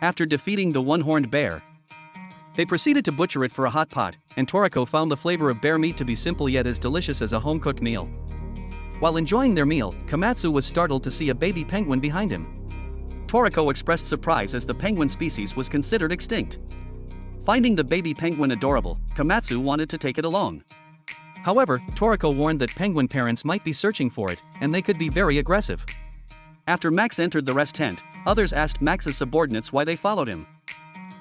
after defeating the one-horned bear. They proceeded to butcher it for a hot pot, and Toriko found the flavor of bear meat to be simple yet as delicious as a home-cooked meal. While enjoying their meal, Komatsu was startled to see a baby penguin behind him. Toriko expressed surprise as the penguin species was considered extinct. Finding the baby penguin adorable, Komatsu wanted to take it along. However, Toriko warned that penguin parents might be searching for it, and they could be very aggressive. After Max entered the rest tent, others asked Max's subordinates why they followed him.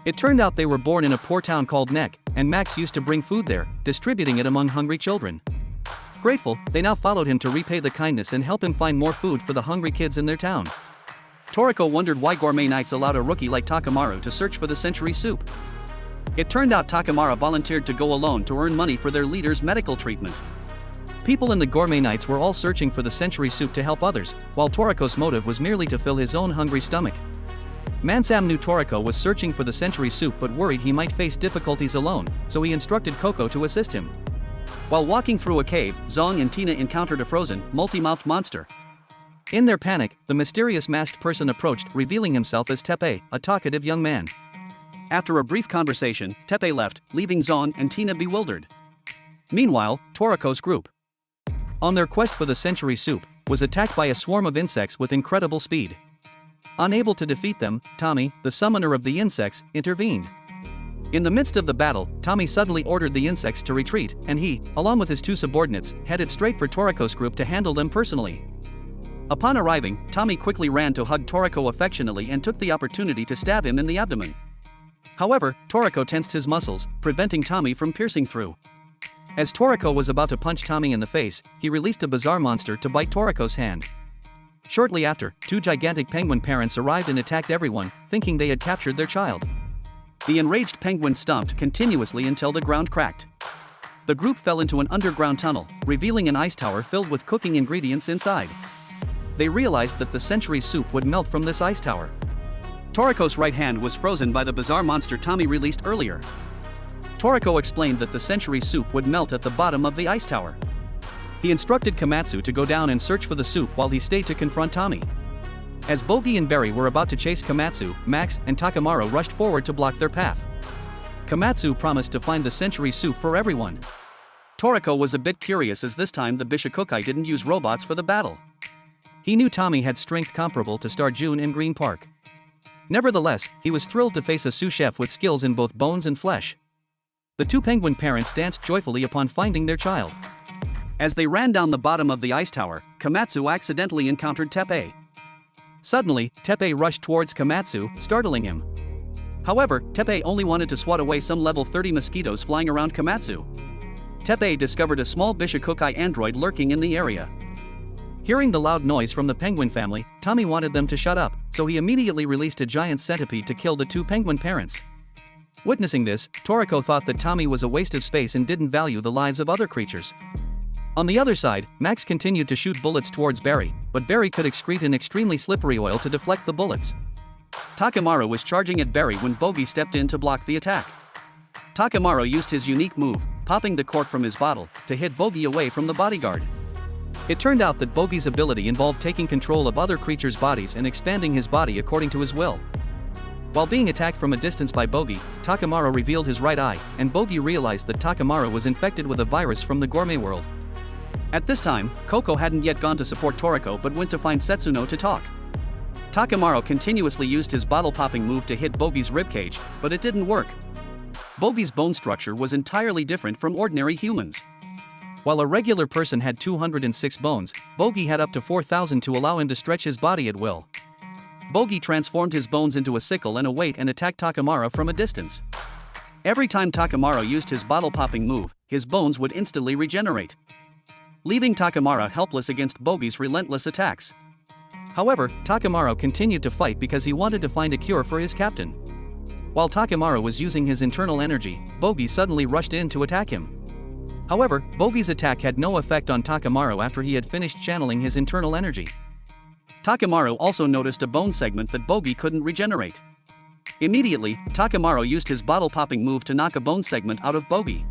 It turned out they were born in a poor town called Neck, and Max used to bring food there, distributing it among hungry children. Grateful, they now followed him to repay the kindness and help him find more food for the hungry kids in their town. Toriko wondered why Gourmet Knights allowed a rookie like Takamaru to search for the century soup. It turned out Takamara volunteered to go alone to earn money for their leader's medical treatment. People in the Gourmet Knights were all searching for the century soup to help others, while Toriko's motive was merely to fill his own hungry stomach. Mansam knew Toriko was searching for the century soup but worried he might face difficulties alone, so he instructed Coco to assist him. While walking through a cave, Zong and Tina encountered a frozen, multi-mouthed monster. In their panic, the mysterious masked person approached, revealing himself as Teppei, a talkative young man. After a brief conversation, Teppei left, leaving Zong and Tina bewildered. Meanwhile, Toriko's group, on their quest for the century soup, was attacked by a swarm of insects with incredible speed. Unable to defeat them, Tommy, the summoner of the insects, intervened. In the midst of the battle, Tommy suddenly ordered the insects to retreat, and he, along with his two subordinates, headed straight for Toriko's group to handle them personally. Upon arriving, Tommy quickly ran to hug Toriko affectionately and took the opportunity to stab him in the abdomen. However, Toriko tensed his muscles, preventing Tommy from piercing through. As Toriko was about to punch Tommy in the face, he released a bizarre monster to bite Toriko's hand. Shortly after, two gigantic penguin parents arrived and attacked everyone, thinking they had captured their child. The enraged penguins stomped continuously until the ground cracked. The group fell into an underground tunnel, revealing an ice tower filled with cooking ingredients inside. They realized that the century soup would melt from this ice tower. Toriko's right hand was frozen by the bizarre monster Tommy released earlier. Toriko explained that the century soup would melt at the bottom of the ice tower. He instructed Komatsu to go down and search for the soup while he stayed to confront Tommy. As Bogi and Berry were about to chase Komatsu, Max and Takamaru rushed forward to block their path. Komatsu promised to find the century soup for everyone. Toriko was a bit curious as this time the Bishokukai didn't use robots for the battle. He knew Tommy had strength comparable to Star June in Green Park. Nevertheless, he was thrilled to face a sous chef with skills in both bones and flesh. The two penguin parents danced joyfully upon finding their child. As they ran down the bottom of the ice tower, Komatsu accidentally encountered Teppei. Suddenly, Teppei rushed towards Komatsu, startling him. However, Teppei only wanted to swat away some level 30 mosquitoes flying around Komatsu. Teppei discovered a small Bishokukai android lurking in the area. Hearing the loud noise from the penguin family, Tommy wanted them to shut up, so he immediately released a giant centipede to kill the two penguin parents. Witnessing this, Toriko thought that Tommy was a waste of space and didn't value the lives of other creatures. On the other side, Max continued to shoot bullets towards Berry, but Berry could excrete an extremely slippery oil to deflect the bullets. Takamaru was charging at Berry when Bogi stepped in to block the attack. Takamaru used his unique move, popping the cork from his bottle, to hit Bogi away from the bodyguard. It turned out that Bogi's ability involved taking control of other creatures' bodies and expanding his body according to his will. While being attacked from a distance by Bogi, Takamaru revealed his right eye, and Bogi realized that Takamaru was infected with a virus from the gourmet world. At this time, Coco hadn't yet gone to support Toriko but went to find Setsuno to talk. Takamaru continuously used his bottle-popping move to hit Bogi's ribcage, but it didn't work. Bogi's bone structure was entirely different from ordinary humans. While a regular person had 206 bones, Bogi had up to 4,000 to allow him to stretch his body at will. Bogi transformed his bones into a sickle and a weight and attacked Takamaru from a distance. Every time Takamaru used his bottle-popping move, his bones would instantly regenerate, leaving Takamaru helpless against Bogi's relentless attacks. However, Takamaru continued to fight because he wanted to find a cure for his captain. While Takamaru was using his internal energy, Bogi suddenly rushed in to attack him. However, Bogi's attack had no effect on Takamaru after he had finished channeling his internal energy. Takamaru also noticed a bone segment that Bogi couldn't regenerate. Immediately, Takamaru used his bottle-popping move to knock a bone segment out of Bogi.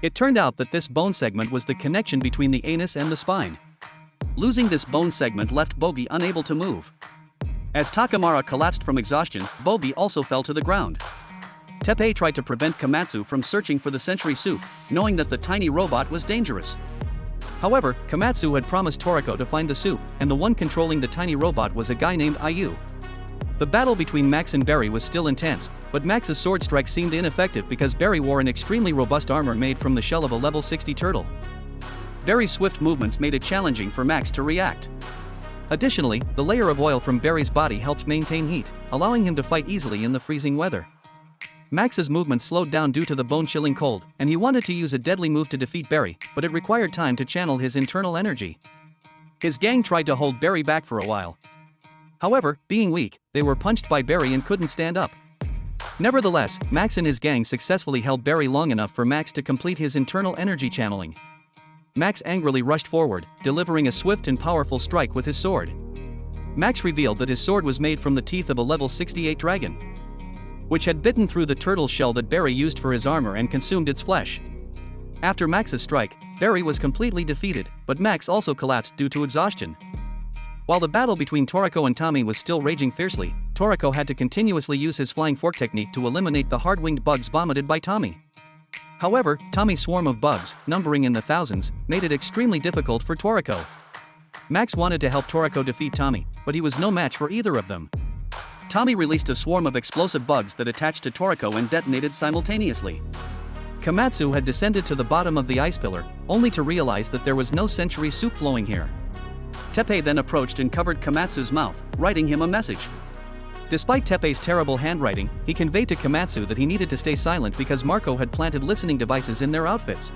It turned out that this bone segment was the connection between the anus and the spine. Losing this bone segment left Bogi unable to move. As Takamara collapsed from exhaustion, Bogi also fell to the ground. Teppei tried to prevent Komatsu from searching for the century soup, knowing that the tiny robot was dangerous. However, Komatsu had promised Toriko to find the soup, and the one controlling the tiny robot was a guy named Ayu. The battle between Max and Barry was still intense, but Max's sword strike seemed ineffective because Barry wore an extremely robust armor made from the shell of a level 60 turtle. Barry's swift movements made it challenging for Max to react. Additionally, the layer of oil from Barry's body helped maintain heat, allowing him to fight easily in the freezing weather. Max's movements slowed down due to the bone-chilling cold, and he wanted to use a deadly move to defeat Barry, but it required time to channel his internal energy. His gang tried to hold Barry back for a while. However, being weak, they were punched by Barry and couldn't stand up. Nevertheless, Max and his gang successfully held Barry long enough for Max to complete his internal energy channeling. Max angrily rushed forward, delivering a swift and powerful strike with his sword. Max revealed that his sword was made from the teeth of a level 68 dragon, which had bitten through the turtle shell that Barry used for his armor and consumed its flesh. After Max's strike, Barry was completely defeated, but Max also collapsed due to exhaustion. While the battle between Toriko and Tommy was still raging fiercely, Toriko had to continuously use his flying fork technique to eliminate the hard-winged bugs vomited by Tommy. However, Tommy's swarm of bugs, numbering in the thousands, made it extremely difficult for Toriko. Max wanted to help Toriko defeat Tommy, but he was no match for either of them. Tommy released a swarm of explosive bugs that attached to Toriko and detonated simultaneously. Komatsu had descended to the bottom of the ice pillar, only to realize that there was no century soup flowing here. Teppei then approached and covered Komatsu's mouth, writing him a message. Despite Teppei's terrible handwriting, he conveyed to Komatsu that he needed to stay silent because Marco had planted listening devices in their outfits.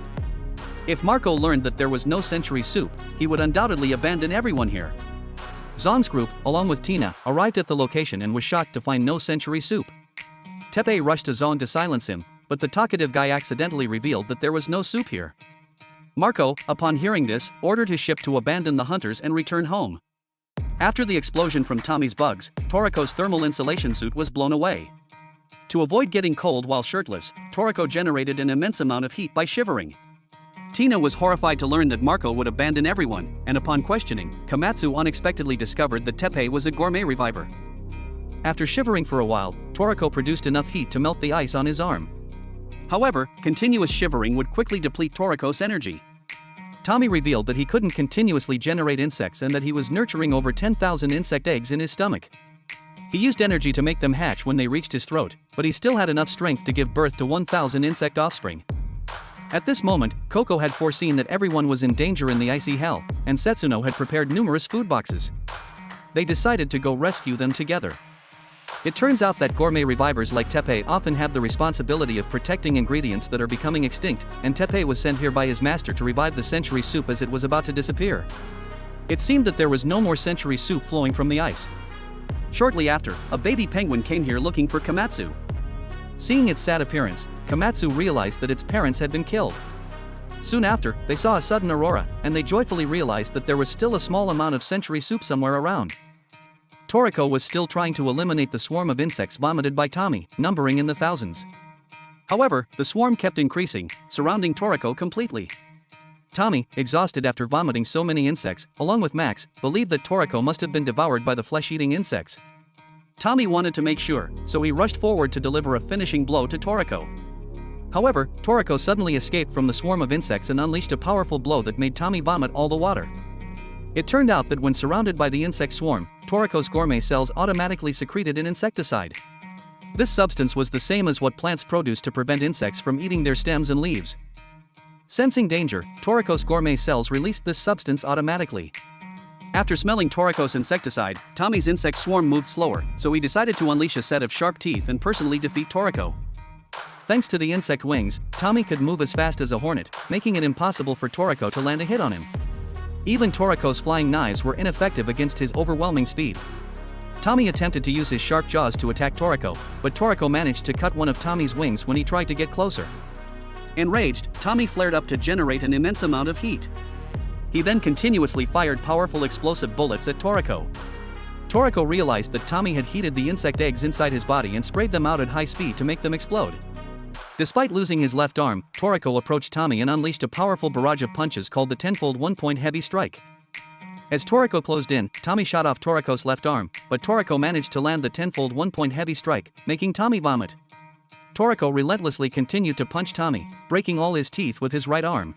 If Marco learned that there was no century soup, he would undoubtedly abandon everyone here. Zong's group, along with Tina, arrived at the location and was shocked to find no century soup. Teppei rushed to Zong to silence him, but the talkative guy accidentally revealed that there was no soup here. Marco, upon hearing this, ordered his ship to abandon the hunters and return home. After the explosion from Tommy's bugs, Toriko's thermal insulation suit was blown away. To avoid getting cold while shirtless, Toriko generated an immense amount of heat by shivering. Tina was horrified to learn that Marco would abandon everyone, and upon questioning, Komatsu unexpectedly discovered that Teppei was a gourmet reviver. After shivering for a while, Toriko produced enough heat to melt the ice on his arm. However, continuous shivering would quickly deplete Toriko's energy. Tommy revealed that he couldn't continuously generate insects and that he was nurturing over 10,000 insect eggs in his stomach. He used energy to make them hatch when they reached his throat, but he still had enough strength to give birth to 1,000 insect offspring. At this moment, Coco had foreseen that everyone was in danger in the icy hell, and Setsuno had prepared numerous food boxes. They decided to go rescue them together. It turns out that gourmet revivers like Teppei often have the responsibility of protecting ingredients that are becoming extinct, and Teppei was sent here by his master to revive the century soup as it was about to disappear. It seemed that there was no more century soup flowing from the ice. Shortly after, a baby penguin came here looking for Komatsu. Seeing its sad appearance, Komatsu realized that its parents had been killed. Soon after, they saw a sudden aurora, and they joyfully realized that there was still a small amount of century soup somewhere around. Toriko was still trying to eliminate the swarm of insects vomited by Tommy, numbering in the thousands. However, the swarm kept increasing, surrounding Toriko completely. Tommy, exhausted after vomiting so many insects, along with Max, believed that Toriko must have been devoured by the flesh-eating insects. Tommy wanted to make sure, so he rushed forward to deliver a finishing blow to Toriko. However, Toriko suddenly escaped from the swarm of insects and unleashed a powerful blow that made Tommy vomit all the water. It turned out that when surrounded by the insect swarm, Toriko's gourmet cells automatically secreted an insecticide. This substance was the same as what plants produce to prevent insects from eating their stems and leaves. Sensing danger, Toriko's gourmet cells released this substance automatically. After smelling Toriko's insecticide, Tommy's insect swarm moved slower, so he decided to unleash a set of sharp teeth and personally defeat Toriko. Thanks to the insect wings, Tommy could move as fast as a hornet, making it impossible for Toriko to land a hit on him. Even Toriko's flying knives were ineffective against his overwhelming speed. Tommy attempted to use his sharp jaws to attack Toriko, but Toriko managed to cut one of Tommy's wings when he tried to get closer. Enraged, Tommy flared up to generate an immense amount of heat. He then continuously fired powerful explosive bullets at Toriko. Toriko realized that Tommy had heated the insect eggs inside his body and sprayed them out at high speed to make them explode. Despite losing his left arm, Toriko approached Tommy and unleashed a powerful barrage of punches called the tenfold one-point heavy strike. As Toriko closed in, Tommy shot off Toriko's left arm, but Toriko managed to land the tenfold one-point heavy strike, making Tommy vomit. Toriko relentlessly continued to punch Tommy, breaking all his teeth with his right arm.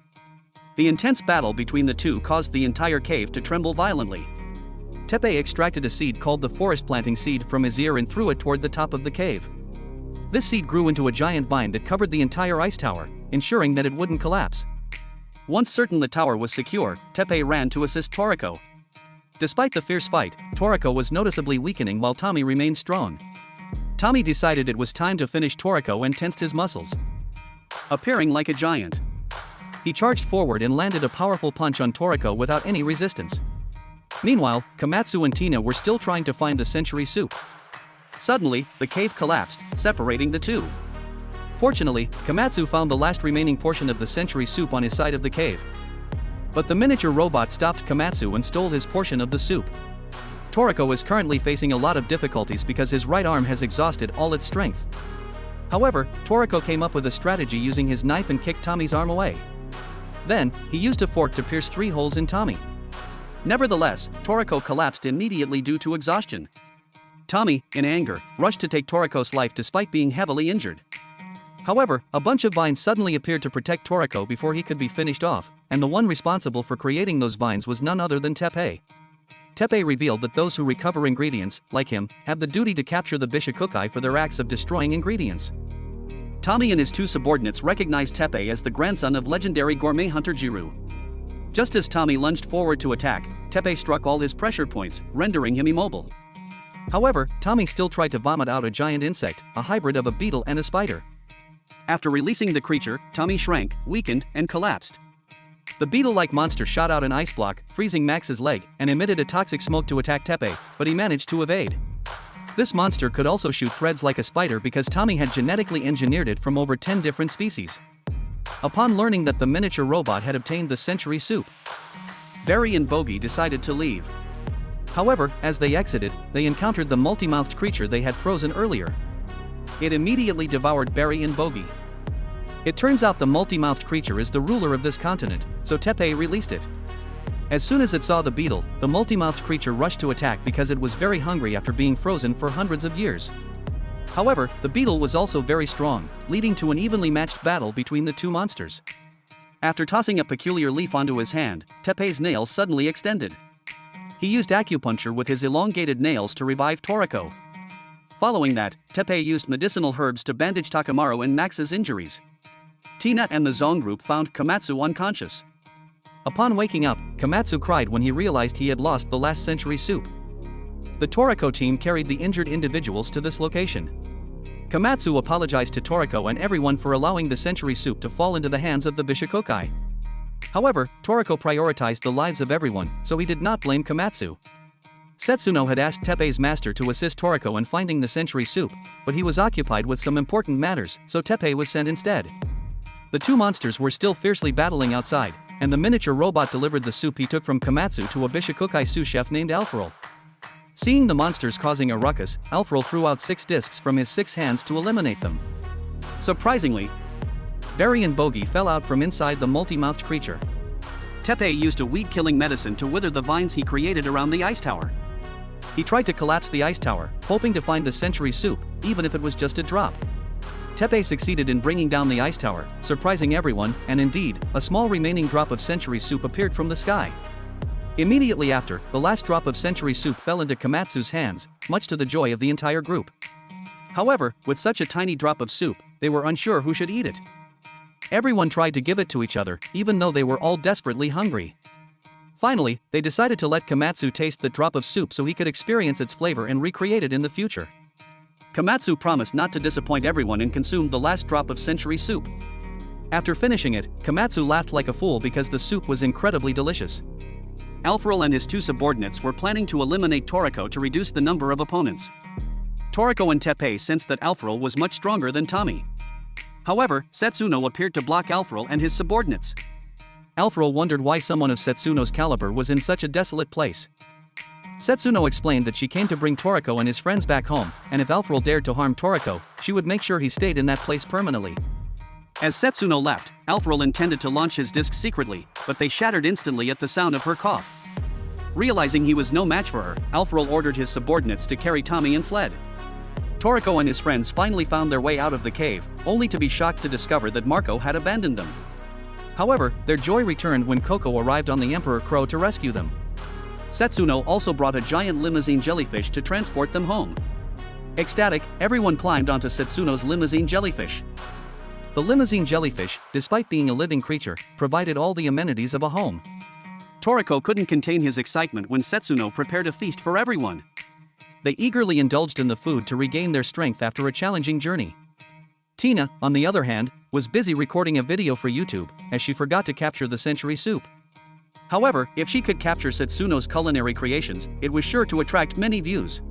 The intense battle between the two caused the entire cave to tremble violently. Teppei extracted a seed called the forest planting seed from his ear and threw it toward the top of the cave. This seed grew into a giant vine that covered the entire ice tower, ensuring that it wouldn't collapse. Once certain the tower was secure, Teppei ran to assist Toriko. Despite the fierce fight, Toriko was noticeably weakening while Tommy remained strong. Tommy decided it was time to finish Toriko and tensed his muscles. Appearing like a giant, he charged forward and landed a powerful punch on Toriko without any resistance. Meanwhile, Komatsu and Tina were still trying to find the century soup. Suddenly, the cave collapsed, separating the two. Fortunately, Komatsu found the last remaining portion of the century soup on his side of the cave. But the miniature robot stopped Komatsu and stole his portion of the soup. Toriko is currently facing a lot of difficulties because his right arm has exhausted all its strength. However, Toriko came up with a strategy using his knife and kicked Tommy's arm away. Then, he used a fork to pierce 3 holes in Tommy. Nevertheless, Toriko collapsed immediately due to exhaustion. Tommy, in anger, rushed to take Toriko's life despite being heavily injured. However, a bunch of vines suddenly appeared to protect Toriko before he could be finished off, and the one responsible for creating those vines was none other than Teppei. Teppei revealed that those who recover ingredients, like him, have the duty to capture the Bishokukai for their acts of destroying ingredients. Tommy and his 2 subordinates recognized Teppei as the grandson of legendary gourmet hunter Jiru. Just as Tommy lunged forward to attack, Teppei struck all his pressure points, rendering him immobile. However, Tommy still tried to vomit out a giant insect, a hybrid of a beetle and a spider. After releasing the creature, Tommy shrank, weakened, and collapsed. The beetle-like monster shot out an ice block, freezing Max's leg, and emitted a toxic smoke to attack Teppei, but he managed to evade. This monster could also shoot threads like a spider because Tommy had genetically engineered it from over 10 different species. Upon learning that the miniature robot had obtained the century soup, Barry and Bogey decided to leave. However, as they exited, they encountered the multi-mouthed creature they had frozen earlier. It immediately devoured Barry and Bogey. It turns out the multi-mouthed creature is the ruler of this continent, so Teppei released it. As soon as it saw the beetle, the multi-mouthed creature rushed to attack because it was very hungry after being frozen for hundreds of years. However, the beetle was also very strong, leading to an evenly matched battle between the 2 monsters. After tossing a peculiar leaf onto his hand, Teppei's nails suddenly extended. He used acupuncture with his elongated nails to revive Toriko. Following that, Teppei used medicinal herbs to bandage Takamaru and Max's injuries. Tina and the Zone group found Komatsu unconscious. Upon waking up, Komatsu cried when he realized he had lost the last century soup. The Toriko team carried the injured individuals to this location. Komatsu apologized to Toriko and everyone for allowing the century soup to fall into the hands of the Bishokukai. However, Toriko prioritized the lives of everyone, so he did not blame Komatsu. Setsuno had asked Teppei's master to assist Toriko in finding the century soup, but he was occupied with some important matters, so Teppei was sent instead. The 2 monsters were still fiercely battling outside, and the miniature robot delivered the soup he took from Komatsu to a Bishokukai sous chef named Alfarel. Seeing the monsters causing a ruckus, Alfarel threw out 6 discs from his 6 hands to eliminate them. Surprisingly, Barry and Bogey fell out from inside the multi-mouthed creature. Teppei used a weed-killing medicine to wither the vines he created around the ice tower. He tried to collapse the ice tower, hoping to find the century soup, even if it was just a drop. Teppei succeeded in bringing down the ice tower, surprising everyone, and indeed, a small remaining drop of century soup appeared from the sky. Immediately after, the last drop of century soup fell into Komatsu's hands, much to the joy of the entire group. However, with such a tiny drop of soup, they were unsure who should eat it. Everyone tried to give it to each other, even though they were all desperately hungry. Finally, they decided to let Komatsu taste the drop of soup so he could experience its flavor and recreate it in the future. Komatsu promised not to disappoint everyone and consumed the last drop of century soup. After finishing it, Komatsu laughed like a fool because the soup was incredibly delicious. Alfarel and his 2 subordinates were planning to eliminate Toriko to reduce the number of opponents. Toriko and Teppei sensed that Alfarel was much stronger than Tommy. However, Setsuno appeared to block Alfarel and his subordinates. Alfarel wondered why someone of Setsuno's caliber was in such a desolate place. Setsuno explained that she came to bring Toriko and his friends back home, and if Alfarel dared to harm Toriko, she would make sure he stayed in that place permanently. As Setsuno left, Alfarel intended to launch his discs secretly, but they shattered instantly at the sound of her cough. Realizing he was no match for her, Alfred ordered his subordinates to carry Tommy and fled. Toriko and his friends finally found their way out of the cave, only to be shocked to discover that Marco had abandoned them. However, their joy returned when Coco arrived on the Emperor Crow to rescue them. Setsuno also brought a giant limousine jellyfish to transport them home. Ecstatic, everyone climbed onto Setsuno's limousine jellyfish. The limousine jellyfish, despite being a living creature, provided all the amenities of a home. Toriko couldn't contain his excitement when Setsuno prepared a feast for everyone. They eagerly indulged in the food to regain their strength after a challenging journey. Tina, on the other hand, was busy recording a video for YouTube, as she forgot to capture the century soup. However, if she could capture Setsuno's culinary creations, it was sure to attract many views.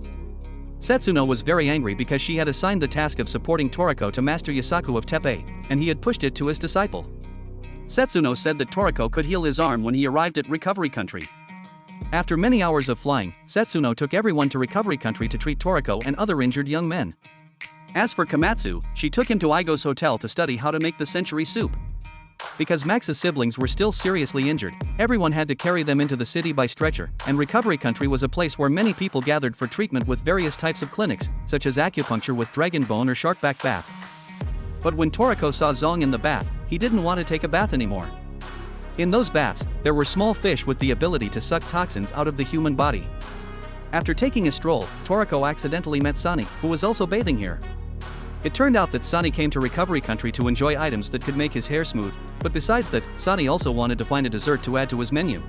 Setsuno was very angry because she had assigned the task of supporting Toriko to master Yasaku of Teppei, and he had pushed it to his disciple. Setsuno said that Toriko could heal his arm when he arrived at Recovery Country. After many hours of flying, Setsuno took everyone to Recovery Country to treat Toriko and other injured young men. As for Komatsu, she took him to Igo's hotel to study how to make the century soup. Because Max's siblings were still seriously injured, everyone had to carry them into the city by stretcher, and Recovery Country was a place where many people gathered for treatment with various types of clinics, such as acupuncture with dragon bone or sharkback bath. But when Toriko saw Zong in the bath, he didn't want to take a bath anymore. In those baths, there were small fish with the ability to suck toxins out of the human body. After taking a stroll, Toriko accidentally met Sani, who was also bathing here. It turned out that Sani came to Recovery Country to enjoy items that could make his hair smooth, but besides that, Sani also wanted to find a dessert to add to his menu.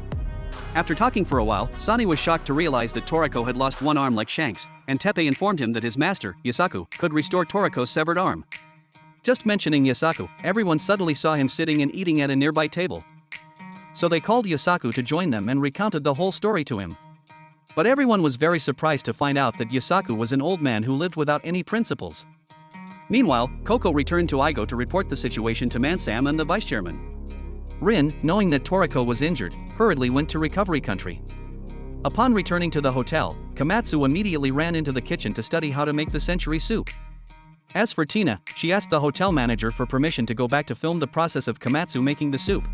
After talking for a while, Sani was shocked to realize that Toriko had lost one arm like Shanks, and Teppei informed him that his master, Yasaku, could restore Toriko's severed arm. Just mentioning Yasaku, everyone suddenly saw him sitting and eating at a nearby table. So they called Yasaku to join them and recounted the whole story to him. But everyone was very surprised to find out that Yasaku was an old man who lived without any principles. Meanwhile, Coco returned to Igo to report the situation to Mansam and the vice-chairman. Rin, knowing that Toriko was injured, hurriedly went to Recovery Country. Upon returning to the hotel, Komatsu immediately ran into the kitchen to study how to make the century soup. As for Tina, she asked the hotel manager for permission to go back to film the process of Komatsu making the soup.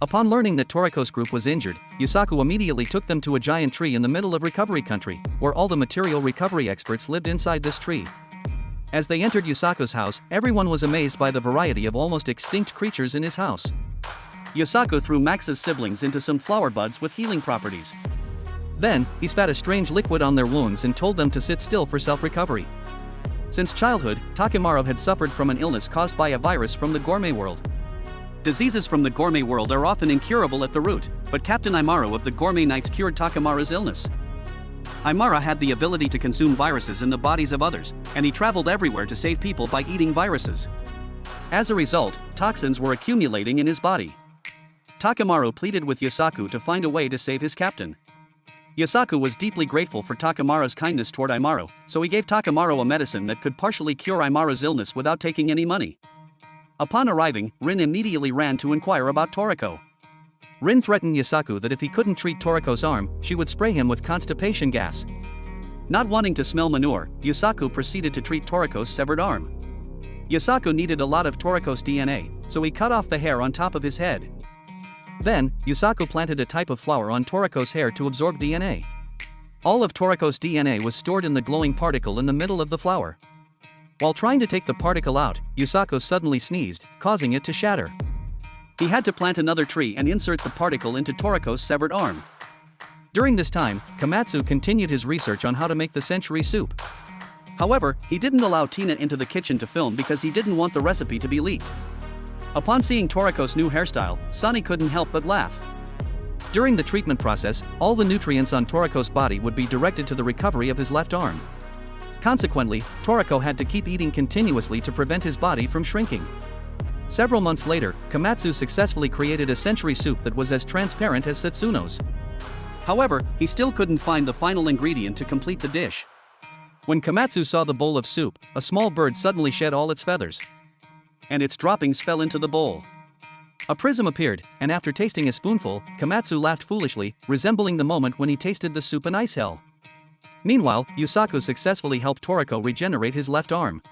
Upon learning that Toriko's group was injured, Yasaku immediately took them to a giant tree in the middle of Recovery Country, where all the material recovery experts lived inside this tree. As they entered Yasaku's house, everyone was amazed by the variety of almost extinct creatures in his house. Yasaku threw Max's siblings into some flower buds with healing properties. Then, he spat a strange liquid on their wounds and told them to sit still for self-recovery. Since childhood, Takemaru had suffered from an illness caused by a virus from the gourmet world. Diseases from the gourmet world are often incurable at the root, but Captain Aimaru of the Gourmet Knights cured Takemaru's illness. Aimara had the ability to consume viruses in the bodies of others, and he traveled everywhere to save people by eating viruses. As a result, toxins were accumulating in his body. Takemaru pleaded with Yasaku to find a way to save his captain. Yasaku was deeply grateful for Takemaru's kindness toward Aimaru, so he gave Takemaru a medicine that could partially cure Aimaru's illness without taking any money. Upon arriving, Rin immediately ran to inquire about Toriko. Rin threatened Yasaku that if he couldn't treat Toriko's arm, she would spray him with constipation gas. Not wanting to smell manure, Yasaku proceeded to treat Toriko's severed arm. Yasaku needed a lot of Toriko's DNA, so he cut off the hair on top of his head. Then, Yasaku planted a type of flower on Toriko's hair to absorb DNA. All of Toriko's DNA was stored in the glowing particle in the middle of the flower. While trying to take the particle out, Yasaku suddenly sneezed, causing it to shatter. He had to plant another tree and insert the particle into Toriko's severed arm. During this time, Komatsu continued his research on how to make the century soup. However, he didn't allow Tina into the kitchen to film because he didn't want the recipe to be leaked. Upon seeing Toriko's new hairstyle, Sani couldn't help but laugh. During the treatment process, all the nutrients on Toriko's body would be directed to the recovery of his left arm. Consequently, Toriko had to keep eating continuously to prevent his body from shrinking. Several months later, Komatsu successfully created a century soup that was as transparent as Setsuno's. However, he still couldn't find the final ingredient to complete the dish. When Komatsu saw the bowl of soup, a small bird suddenly shed all its feathers. And its droppings fell into the bowl. A prism appeared, and after tasting a spoonful, Komatsu laughed foolishly, resembling the moment when he tasted the soup in ice hell. Meanwhile, Yasaku successfully helped Toriko regenerate his left arm.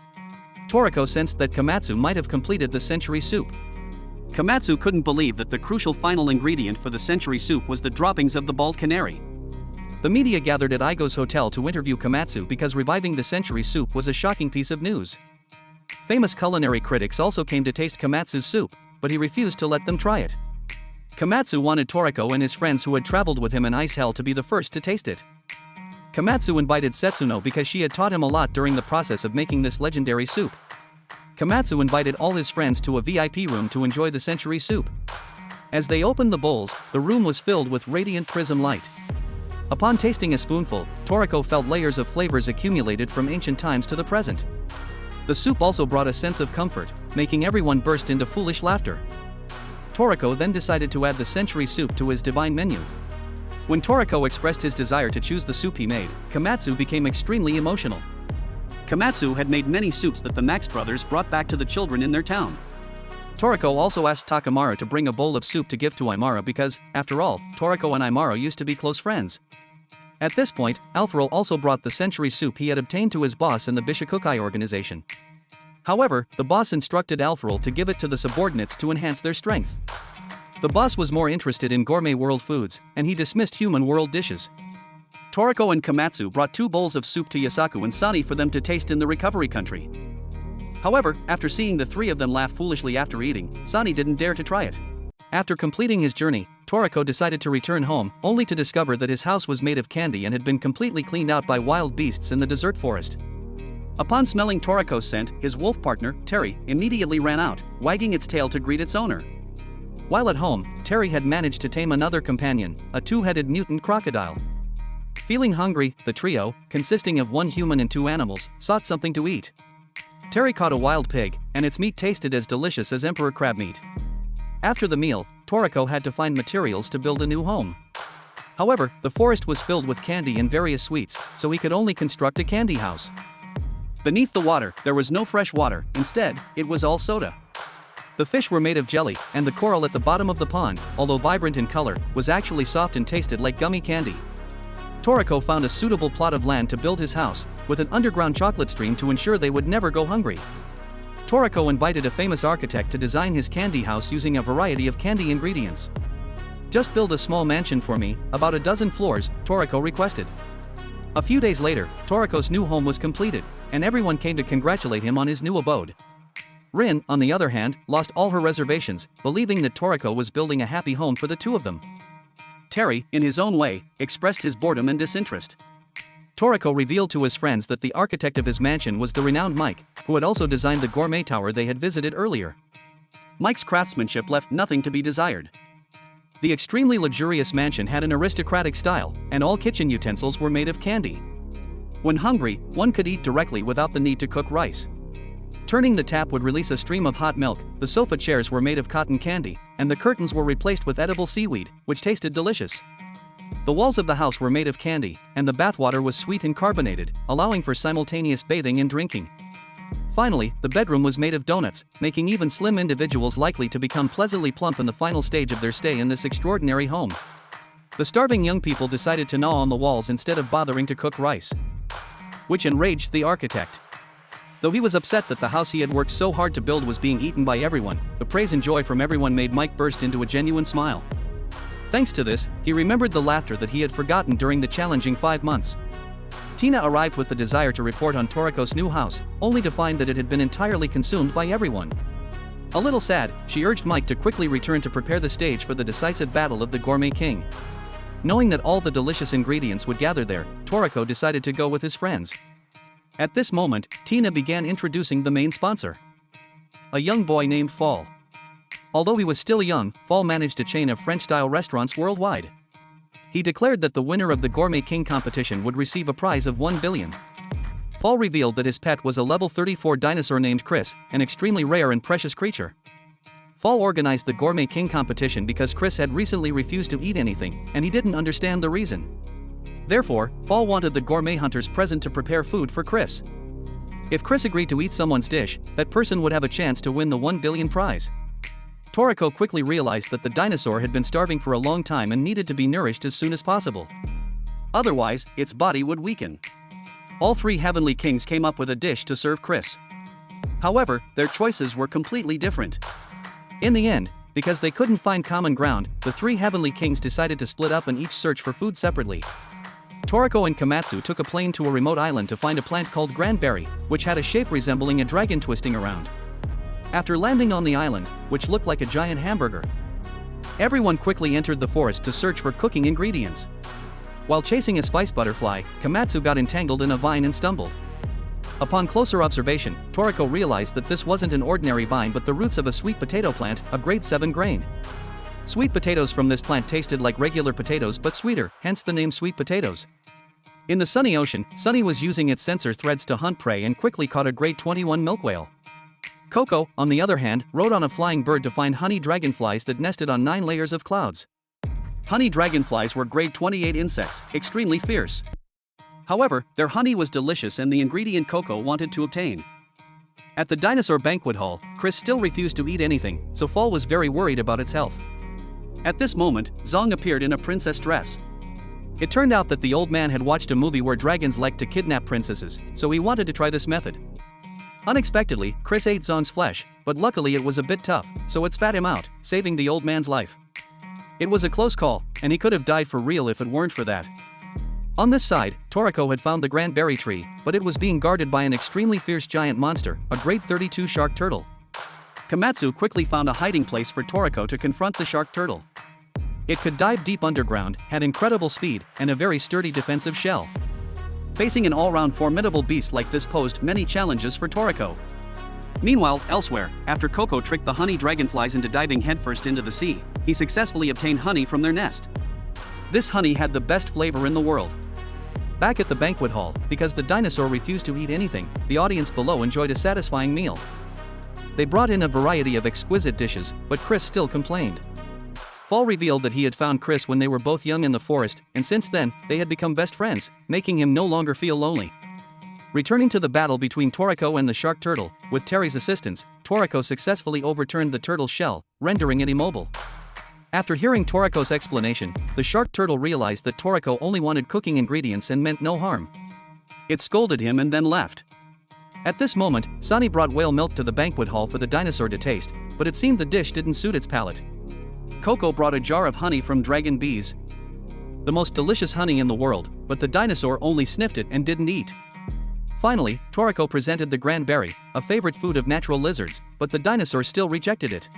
Toriko sensed that Komatsu might have completed the century soup. Komatsu couldn't believe that the crucial final ingredient for the century soup was the droppings of the bald canary. The media gathered at Igo's hotel to interview Komatsu because reviving the century soup was a shocking piece of news. Famous culinary critics also came to taste Komatsu's soup, but he refused to let them try it. Komatsu wanted Toriko and his friends who had traveled with him in ice hell to be the first to taste it. Komatsu invited Setsuno because she had taught him a lot during the process of making this legendary soup. Komatsu invited all his friends to a VIP room to enjoy the century soup. As they opened the bowls, the room was filled with radiant prism light. Upon tasting a spoonful, Toriko felt layers of flavors accumulated from ancient times to the present. The soup also brought a sense of comfort, making everyone burst into foolish laughter. Toriko then decided to add the century soup to his divine menu. When Toriko expressed his desire to choose the soup he made, Komatsu became extremely emotional. Komatsu had made many soups that the Max brothers brought back to the children in their town. Toriko also asked Takamaru to bring a bowl of soup to give to Imara because, after all, Toriko and Imara used to be close friends. At this point, Alfaril also brought the century soup he had obtained to his boss in the Bishokukai organization. However, the boss instructed Alfaril to give it to the subordinates to enhance their strength. The boss was more interested in gourmet world foods, and he dismissed human world dishes. Toriko and Komatsu brought 2 bowls of soup to Yasaku and Sani for them to taste in the recovery country. However, after seeing the 3 of them laugh foolishly after eating, Sani didn't dare to try it. After completing his journey, Toriko decided to return home, only to discover that his house was made of candy and had been completely cleaned out by wild beasts in the desert forest. Upon smelling Toriko's scent, his wolf partner, Terry, immediately ran out, wagging its tail to greet its owner. While at home, Terry had managed to tame another companion, a 2-headed mutant crocodile. Feeling hungry, the trio, consisting of 1 human and 2 animals, sought something to eat. Terry caught a wild pig, and its meat tasted as delicious as emperor crab meat. After the meal, Toriko had to find materials to build a new home. However, the forest was filled with candy and various sweets, so he could only construct a candy house. Beneath the water, there was no fresh water, instead, it was all soda. The fish were made of jelly, and the coral at the bottom of the pond, although vibrant in color, was actually soft and tasted like gummy candy. Toriko found a suitable plot of land to build his house, with an underground chocolate stream to ensure they would never go hungry. Toriko invited a famous architect to design his candy house using a variety of candy ingredients. "Just build a small mansion for me, about a dozen floors," Toriko requested. A few days later, Toriko's new home was completed, and everyone came to congratulate him on his new abode. Rin, on the other hand, lost all her reservations, believing that Toriko was building a happy home for the 2 of them. Terry, in his own way, expressed his boredom and disinterest. Toriko revealed to his friends that the architect of his mansion was the renowned Mike, who had also designed the gourmet tower they had visited earlier. Mike's craftsmanship left nothing to be desired. The extremely luxurious mansion had an aristocratic style, and all kitchen utensils were made of candy. When hungry, one could eat directly without the need to cook rice. Turning the tap would release a stream of hot milk, the sofa chairs were made of cotton candy, and the curtains were replaced with edible seaweed, which tasted delicious. The walls of the house were made of candy, and the bathwater was sweet and carbonated, allowing for simultaneous bathing and drinking. Finally, the bedroom was made of donuts, making even slim individuals likely to become pleasantly plump in the final stage of their stay in this extraordinary home. The starving young people decided to gnaw on the walls instead of bothering to cook rice, which enraged the architect. Though he was upset that the house he had worked so hard to build was being eaten by everyone, the praise and joy from everyone made Mike burst into a genuine smile. Thanks to this, he remembered the laughter that he had forgotten during the challenging 5 months. Tina arrived with the desire to report on Toriko's new house, only to find that it had been entirely consumed by everyone. A little sad, she urged Mike to quickly return to prepare the stage for the decisive battle of the Gourmet King. Knowing that all the delicious ingredients would gather there, Toriko decided to go with his friends. At this moment, Tina began introducing the main sponsor, a young boy named Fall. Although he was still young, Fall managed a chain of French-style restaurants worldwide. He declared that the winner of the Gourmet King competition would receive a prize of 1 billion. Fall revealed that his pet was a level 34 dinosaur named Chris, an extremely rare and precious creature. Fall organized the Gourmet King competition because Chris had recently refused to eat anything, and he didn't understand the reason. Therefore, Fall wanted the Gourmet Hunters present to prepare food for Chris. If Chris agreed to eat someone's dish, that person would have a chance to win the 1 billion prize. Toriko quickly realized that the dinosaur had been starving for a long time and needed to be nourished as soon as possible. Otherwise, its body would weaken. All 3 heavenly kings came up with a dish to serve Chris. However, their choices were completely different. In the end, Because they couldn't find common ground, the three heavenly kings decided to split up and each search for food separately. Toriko and Komatsu took a plane to a remote island to find a plant called Granberry, which had a shape resembling a dragon twisting around. After landing on the island, which looked like a giant hamburger, everyone quickly entered the forest to search for cooking ingredients. While chasing a spice butterfly, Komatsu got entangled in a vine and stumbled. Upon closer observation, Toriko realized that this wasn't an ordinary vine but the roots of a sweet potato plant of grade 7 grain. Sweet potatoes from this plant tasted like regular potatoes but sweeter, hence the name sweet potatoes. In the sunny ocean, Sunny was using its sensor threads to hunt prey and quickly caught a grade 21 milk whale. Coco, on the other hand, rode on a flying bird to find honey dragonflies that nested on 9 layers of clouds. Honey dragonflies were grade 28 insects, extremely fierce. However, their honey was delicious and the ingredient Coco wanted to obtain. At the dinosaur banquet hall, Chris still refused to eat anything, so Fall was very worried about its health. At this moment, Zong appeared in a princess dress. It turned out that the old man had watched a movie where dragons liked to kidnap princesses, so he wanted to try this method. Unexpectedly, Chris ate Zong's flesh, but luckily it was a bit tough, so it spat him out, saving the old man's life. It was a close call, and he could have died for real if it weren't for that. On this side, Toriko had found the Granberry tree, but it was being guarded by an extremely fierce giant monster, a grade 32 shark turtle. Komatsu quickly found a hiding place for Toriko to confront the shark turtle. It could dive deep underground, had incredible speed, and a very sturdy defensive shell. Facing an all-round formidable beast like this posed many challenges for Toriko. Meanwhile, elsewhere, after Coco tricked the honey dragonflies into diving headfirst into the sea, he successfully obtained honey from their nest. This honey had the best flavor in the world. Back at the banquet hall, because the dinosaur refused to eat anything, the audience below enjoyed a satisfying meal. They brought in a variety of exquisite dishes, but Chris still complained. Fall revealed that he had found Chris when they were both young in the forest, and since then, they had become best friends, making him no longer feel lonely. Returning to the battle between Toriko and the shark turtle, with Terry's assistance, Toriko successfully overturned the turtle's shell, rendering it immobile. After hearing Toriko's explanation, the shark turtle realized that Toriko only wanted cooking ingredients and meant no harm. It scolded him and then left. At this moment, Sunny brought whale milk to the banquet hall for the dinosaur to taste, but it seemed the dish didn't suit its palate. Coco brought a jar of honey from dragon bees. The most delicious honey in the world, but the dinosaur only sniffed it and didn't eat. Finally, Toriko presented the Granberry, a favorite food of natural lizards, but the dinosaur still rejected it.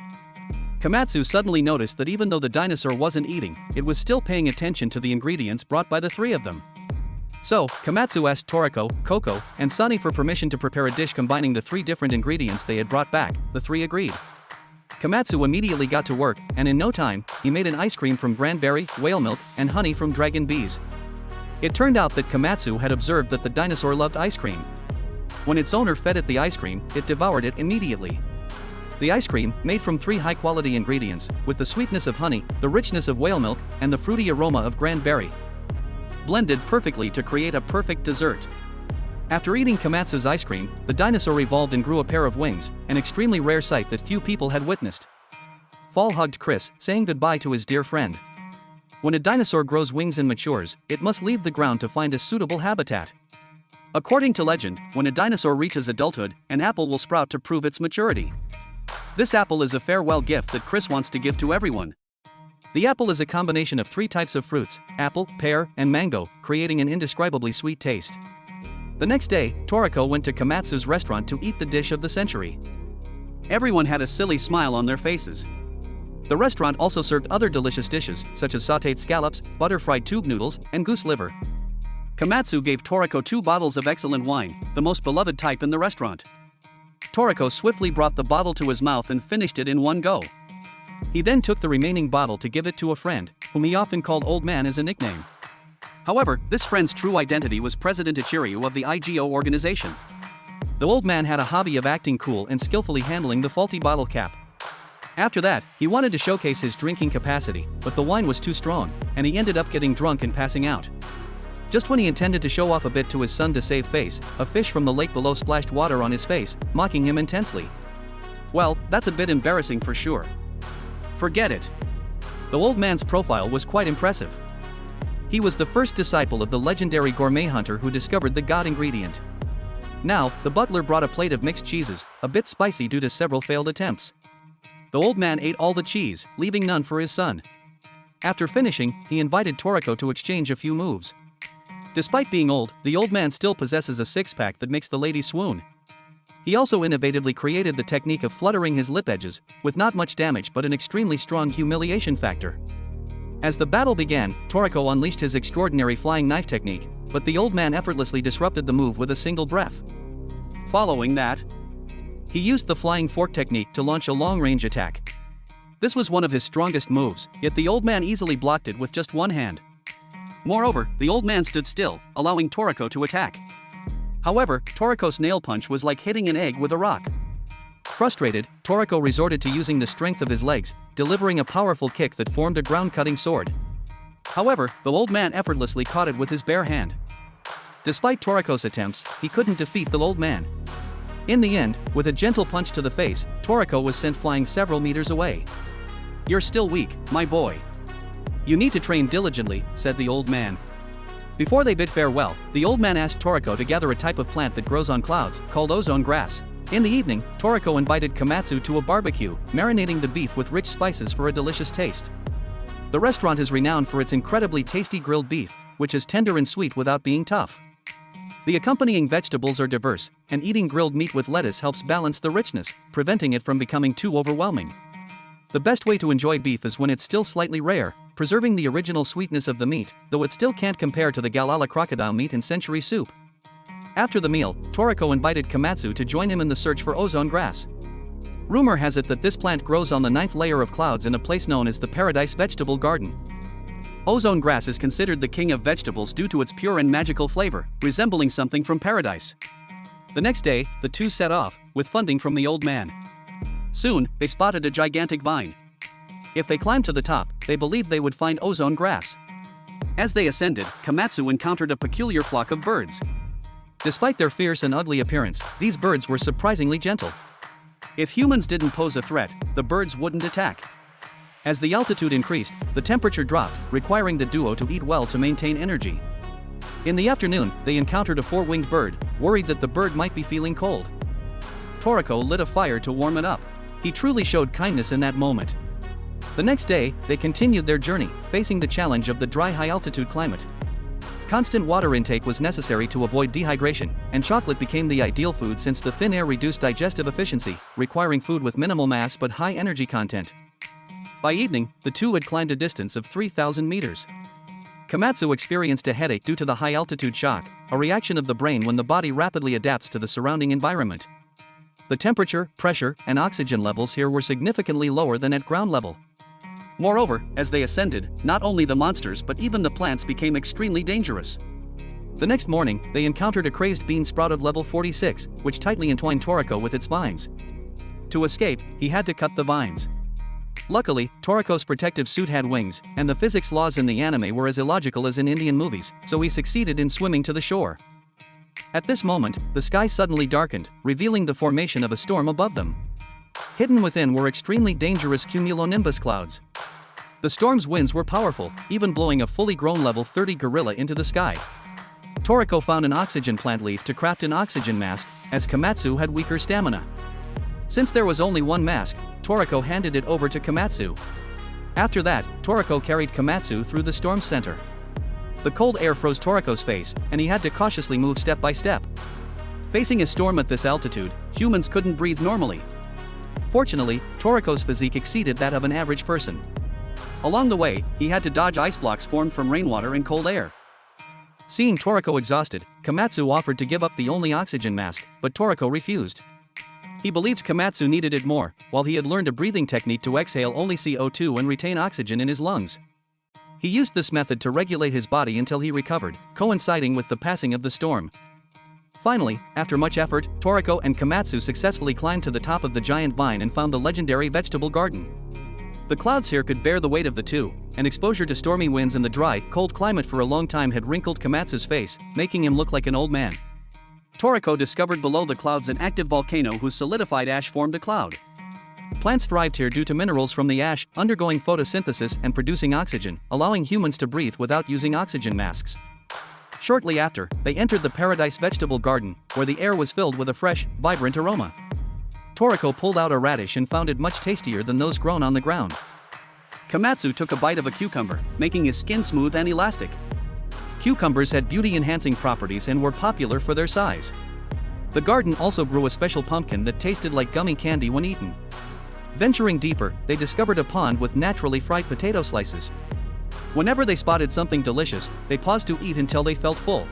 Komatsu suddenly noticed that even though the dinosaur wasn't eating, it was still paying attention to the ingredients brought by the three of them. So, Komatsu asked Toriko, Coco, and Sunny for permission to prepare a dish combining the 3 different ingredients they had brought back. The 3 agreed. Komatsu immediately got to work, and in no time, he made an ice cream from Granberry, whale milk, and honey from dragon bees. It turned out that Komatsu had observed that the dinosaur loved ice cream. When its owner fed it the ice cream, it devoured it immediately. The ice cream, made from 3 high-quality ingredients, with the sweetness of honey, the richness of whale milk, and the fruity aroma of Granberry, blended perfectly to create a perfect dessert. After eating Komatsu's ice cream, the dinosaur evolved and grew a pair of wings, an extremely rare sight that few people had witnessed. Fall hugged Chris, saying goodbye to his dear friend. When a dinosaur grows wings and matures, it must leave the ground to find a suitable habitat. According to legend, when a dinosaur reaches adulthood, an apple will sprout to prove its maturity. This apple is a farewell gift that Chris wants to give to everyone. The apple is a combination of 3 types of fruits, apple, pear, and mango, creating an indescribably sweet taste. The next day, Toriko went to Komatsu's restaurant to eat the dish of the century. Everyone had a silly smile on their faces. The restaurant also served other delicious dishes, such as sautéed scallops, butter-fried tube noodles, and goose liver. Komatsu gave Toriko 2 bottles of excellent wine, the most beloved type in the restaurant. Toriko swiftly brought the bottle to his mouth and finished it in one go. He then took the remaining bottle to give it to a friend, whom he often called Old Man as a nickname. However, this friend's true identity was President Ichiryu of the IGO organization. The old man had a hobby of acting cool and skillfully handling the faulty bottle cap. After that, he wanted to showcase his drinking capacity, but the wine was too strong, and he ended up getting drunk and passing out. Just when he intended to show off a bit to his son to save face, a fish from the lake below splashed water on his face, mocking him intensely. Well, that's a bit embarrassing for sure. Forget it. The old man's profile was quite impressive. He was the first disciple of the legendary Gourmet Hunter who discovered the god ingredient. Now, the butler brought a plate of mixed cheeses, a bit spicy due to several failed attempts. The old man ate all the cheese, leaving none for his son. After finishing, he invited Toriko to exchange a few moves. Despite being old, the old man still possesses a six-pack that makes the lady swoon. He also innovatively created the technique of fluttering his lip edges, with not much damage but an extremely strong humiliation factor. As the battle began, Toriko unleashed his extraordinary flying knife technique, but the old man effortlessly disrupted the move with a single breath. Following that, he used the flying fork technique to launch a long-range attack. This was one of his strongest moves, yet the old man easily blocked it with just one hand. Moreover, the old man stood still, allowing Toriko to attack. However, Toriko's nail punch was like hitting an egg with a rock. Frustrated, Toriko resorted to using the strength of his legs, delivering a powerful kick that formed a ground-cutting sword. However, the old man effortlessly caught it with his bare hand. Despite Toriko's attempts, he couldn't defeat the old man. In the end, with a gentle punch to the face, Toriko was sent flying several meters away. "You're still weak, my boy. You need to train diligently," said the old man. Before they bid farewell, the old man asked Toriko to gather a type of plant that grows on clouds, called ozone grass. In the evening, Toriko invited Komatsu to a barbecue, marinating the beef with rich spices for a delicious taste. The restaurant is renowned for its incredibly tasty grilled beef, which is tender and sweet without being tough. The accompanying vegetables are diverse, and eating grilled meat with lettuce helps balance the richness, preventing it from becoming too overwhelming. The best way to enjoy beef is when it's still slightly rare, preserving the original sweetness of the meat, though it still can't compare to the Galala crocodile meat in century soup. After the meal, Toriko invited Komatsu to join him in the search for ozone grass. Rumor has it that this plant grows on the 9th layer of clouds in a place known as the Paradise Vegetable Garden. Ozone grass is considered the king of vegetables due to its pure and magical flavor, resembling something from paradise. The next day, the two set off, with funding from the old man. Soon, they spotted a gigantic vine. If they climbed to the top, they believed they would find ozone grass. As they ascended, Komatsu encountered a peculiar flock of birds. Despite their fierce and ugly appearance, these birds were surprisingly gentle. If humans didn't pose a threat, the birds wouldn't attack. As the altitude increased, the temperature dropped, requiring the duo to eat well to maintain energy. In the afternoon, they encountered a four-winged bird, worried that the bird might be feeling cold. Toriko lit a fire to warm it up. He truly showed kindness in that moment. The next day, they continued their journey, facing the challenge of the dry high-altitude climate. Constant water intake was necessary to avoid dehydration, and chocolate became the ideal food since the thin air reduced digestive efficiency, requiring food with minimal mass but high energy content. By evening, the two had climbed a distance of 3,000 meters. Komatsu experienced a headache due to the high-altitude shock, a reaction of the brain when the body rapidly adapts to the surrounding environment. The temperature, pressure, and oxygen levels here were significantly lower than at ground level. Moreover, as they ascended, not only the monsters but even the plants became extremely dangerous. The next morning, they encountered a crazed bean sprout of level 46, which tightly entwined Toriko with its vines. To escape, he had to cut the vines. Luckily, Toriko's protective suit had wings, and the physics laws in the anime were as illogical as in Indian movies, so he succeeded in swimming to the shore. At this moment, the sky suddenly darkened, revealing the formation of a storm above them. Hidden within were extremely dangerous cumulonimbus clouds. The storm's winds were powerful, even blowing a fully grown level 30 gorilla into the sky. Toriko found an oxygen plant leaf to craft an oxygen mask, as Komatsu had weaker stamina. Since there was only one mask, Toriko handed it over to Komatsu. After that, Toriko carried Komatsu through the storm's center. The cold air froze Toriko's face, and he had to cautiously move step by step. Facing a storm at this altitude, humans couldn't breathe normally. Fortunately, Toriko's physique exceeded that of an average person. Along the way, he had to dodge ice blocks formed from rainwater and cold air. Seeing Toriko exhausted, Komatsu offered to give up the only oxygen mask, but Toriko refused. He believed Komatsu needed it more, while he had learned a breathing technique to exhale only CO2 and retain oxygen in his lungs. He used this method to regulate his body until he recovered, coinciding with the passing of the storm. Finally, after much effort, Toriko and Komatsu successfully climbed to the top of the giant vine and found the legendary vegetable garden. The clouds here could bear the weight of the two, and exposure to stormy winds and the dry, cold climate for a long time had wrinkled Komatsu's face, making him look like an old man. Toriko discovered below the clouds an active volcano whose solidified ash formed a cloud. Plants thrived here due to minerals from the ash, undergoing photosynthesis and producing oxygen, allowing humans to breathe without using oxygen masks. Shortly after, they entered the Paradise Vegetable Garden, where the air was filled with a fresh, vibrant aroma. Toriko pulled out a radish and found it much tastier than those grown on the ground. Komatsu took a bite of a cucumber, making his skin smooth and elastic. Cucumbers had beauty-enhancing properties and were popular for their size. The garden also grew a special pumpkin that tasted like gummy candy when eaten. Venturing deeper, they discovered a pond with naturally fried potato slices. Whenever they spotted something delicious, they paused to eat until they felt full.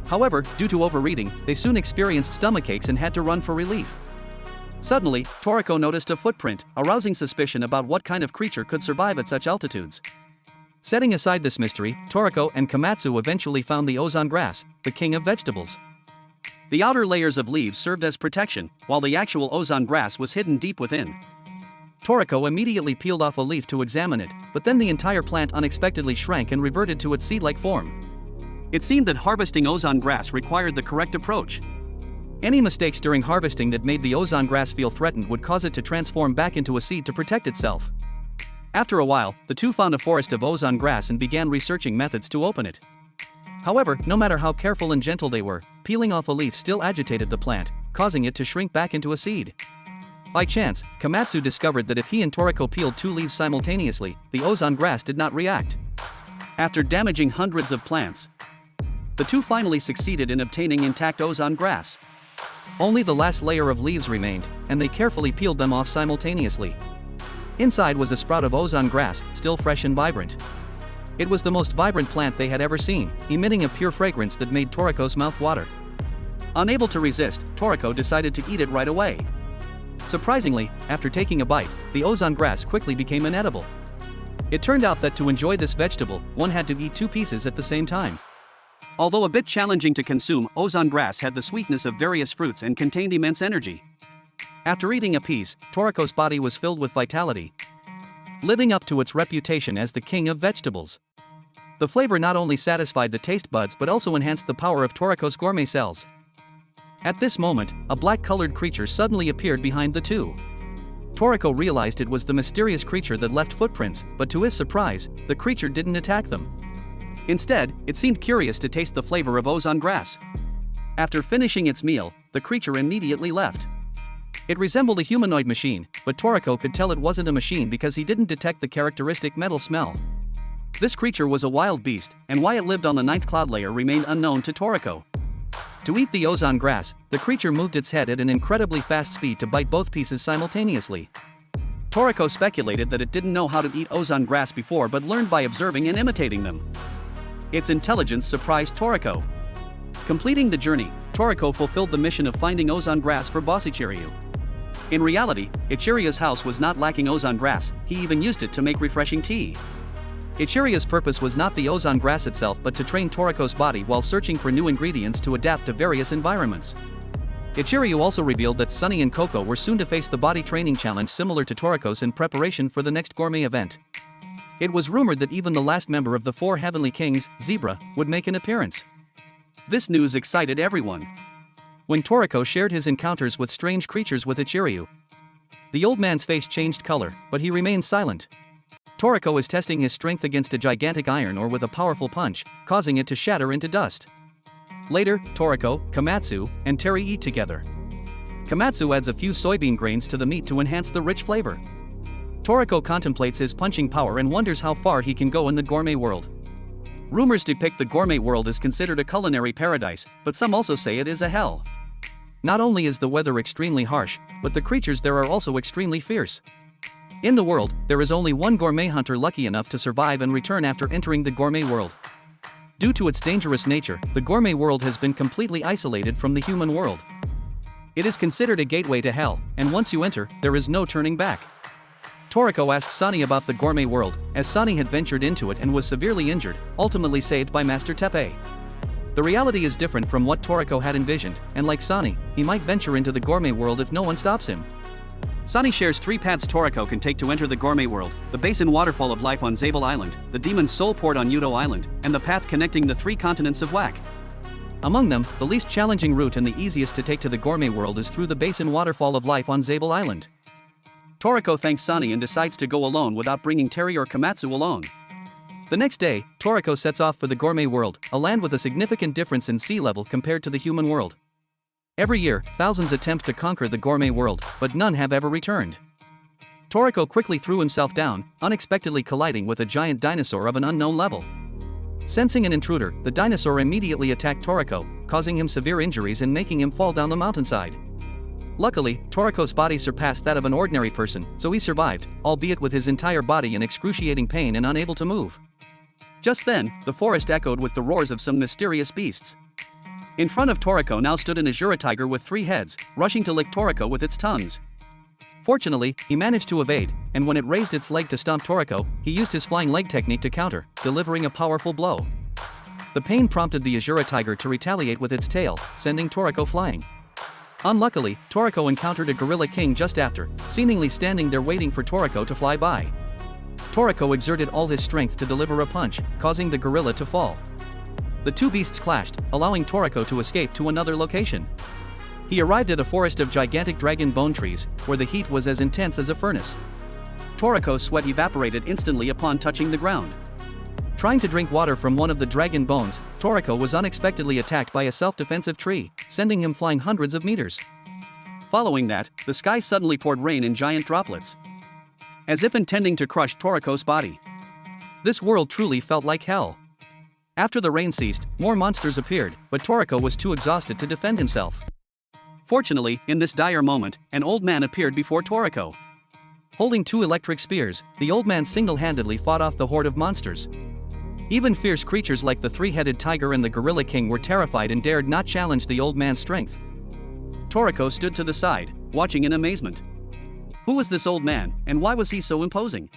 However, due to overeating, they soon experienced stomachaches and had to run for relief. Suddenly, Toriko noticed a footprint, arousing suspicion about what kind of creature could survive at such altitudes. Setting aside this mystery, Toriko and Komatsu eventually found the ozone grass, the king of vegetables. The outer layers of leaves served as protection, while the actual ozone grass was hidden deep within. Toriko immediately peeled off a leaf to examine it, but then the entire plant unexpectedly shrank and reverted to its seed-like form. It seemed that harvesting ozone grass required the correct approach. Any mistakes during harvesting that made the ozone grass feel threatened would cause it to transform back into a seed to protect itself. After a while, the two found a forest of ozone grass and began researching methods to open it. However, no matter how careful and gentle they were, peeling off a leaf still agitated the plant, causing it to shrink back into a seed. By chance, Komatsu discovered that if he and Toriko peeled two leaves simultaneously, the ozone grass did not react. After damaging hundreds of plants, the two finally succeeded in obtaining intact ozone grass. Only the last layer of leaves remained, and they carefully peeled them off simultaneously. Inside was a sprout of ozone grass, still fresh and vibrant. It was the most vibrant plant they had ever seen, emitting a pure fragrance that made Toriko's mouth water. Unable to resist, Toriko decided to eat it right away. Surprisingly, after taking a bite, the ozone grass quickly became inedible. It turned out that to enjoy this vegetable, one had to eat two pieces at the same time. Although a bit challenging to consume, ozone grass had the sweetness of various fruits and contained immense energy. After eating a piece, Toriko's body was filled with vitality, living up to its reputation as the king of vegetables. The flavor not only satisfied the taste buds but also enhanced the power of Toriko's gourmet cells. At this moment, a black-colored creature suddenly appeared behind the two. Toriko realized it was the mysterious creature that left footprints, but to his surprise, the creature didn't attack them. Instead, it seemed curious to taste the flavor of ozone grass. After finishing its meal, the creature immediately left. It resembled a humanoid machine, but Toriko could tell it wasn't a machine because he didn't detect the characteristic metal smell. This creature was a wild beast, and why it lived on the ninth cloud layer remained unknown to Toriko. To eat the ozone grass, the creature moved its head at an incredibly fast speed to bite both pieces simultaneously. Toriko speculated that it didn't know how to eat ozone grass before but learned by observing and imitating them. Its intelligence surprised Toriko. Completing the journey, Toriko fulfilled the mission of finding ozone grass for Boss Ichiryu. In reality, Ichiryu's house was not lacking ozone grass, he even used it to make refreshing tea. Ichiryu's purpose was not the ozone grass itself but to train Toriko's body while searching for new ingredients to adapt to various environments. Ichiryu also revealed that Sunny and Coco were soon to face the body training challenge similar to Toriko's in preparation for the next gourmet event. It was rumored that even the last member of the four Heavenly Kings, Zebra, would make an appearance. This news excited everyone. When Toriko shared his encounters with strange creatures with Ichiryu, the old man's face changed color, but he remained silent. Toriko is testing his strength against a gigantic iron ore with a powerful punch, causing it to shatter into dust. Later, Toriko, Komatsu, and Terry eat together. Komatsu adds a few soybean grains to the meat to enhance the rich flavor. Toriko contemplates his punching power and wonders how far he can go in the gourmet world. Rumors depict the gourmet world as considered a culinary paradise, but some also say it is a hell. Not only is the weather extremely harsh, but the creatures there are also extremely fierce. In the world, there is only one gourmet hunter lucky enough to survive and return after entering the gourmet world. Due to its dangerous nature, the gourmet world has been completely isolated from the human world. It is considered a gateway to hell, and once you enter, there is no turning back. Toriko asked Sani about the gourmet world, as Sani had ventured into it and was severely injured, ultimately saved by Master Teppei. The reality is different from what Toriko had envisioned, and like Sani, he might venture into the gourmet world if no one stops him. Sani shares 3 paths Toriko can take to enter the gourmet world: the basin waterfall of life on Zabel Island, the demon's soul port on Yudo Island, and the path connecting the 3 continents of Wak. Among them, the least challenging route and the easiest to take to the gourmet world is through the basin waterfall of life on Zabel Island. Toriko thanks Sani and decides to go alone without bringing Terry or Komatsu along. The next day, Toriko sets off for the gourmet world, a land with a significant difference in sea level compared to the human world. Every year, thousands attempt to conquer the gourmet world, but none have ever returned. Toriko quickly threw himself down, unexpectedly colliding with a giant dinosaur of an unknown level. Sensing an intruder, the dinosaur immediately attacked Toriko, causing him severe injuries and making him fall down the mountainside. Luckily, Toriko's body surpassed that of an ordinary person, so he survived, albeit with his entire body in excruciating pain and unable to move. Just then, the forest echoed with the roars of some mysterious beasts. In front of Toriko now stood an Azura tiger with 3 heads, rushing to lick Toriko with its tongues. Fortunately, he managed to evade, and when it raised its leg to stomp Toriko, he used his flying leg technique to counter, delivering a powerful blow. The pain prompted the Azura tiger to retaliate with its tail, sending Toriko flying. Unluckily, Toriko encountered a gorilla king just after, seemingly standing there waiting for Toriko to fly by. Toriko exerted all his strength to deliver a punch, causing the gorilla to fall. The two beasts clashed, allowing Toriko to escape to another location. He arrived at a forest of gigantic dragon bone trees, where the heat was as intense as a furnace. Toriko's sweat evaporated instantly upon touching the ground. Trying to drink water from one of the dragon bones, Toriko was unexpectedly attacked by a self-defensive tree, sending him flying hundreds of meters. Following that, the sky suddenly poured rain in giant droplets, as if intending to crush Toriko's body. This world truly felt like hell. After the rain ceased, more monsters appeared, but Toriko was too exhausted to defend himself. Fortunately, in this dire moment, an old man appeared before Toriko. Holding 2 electric spears, the old man single-handedly fought off the horde of monsters. Even fierce creatures like the 3-headed tiger and the gorilla king were terrified and dared not challenge the old man's strength. Toriko stood to the side, watching in amazement. Who was this old man, and why was he so imposing?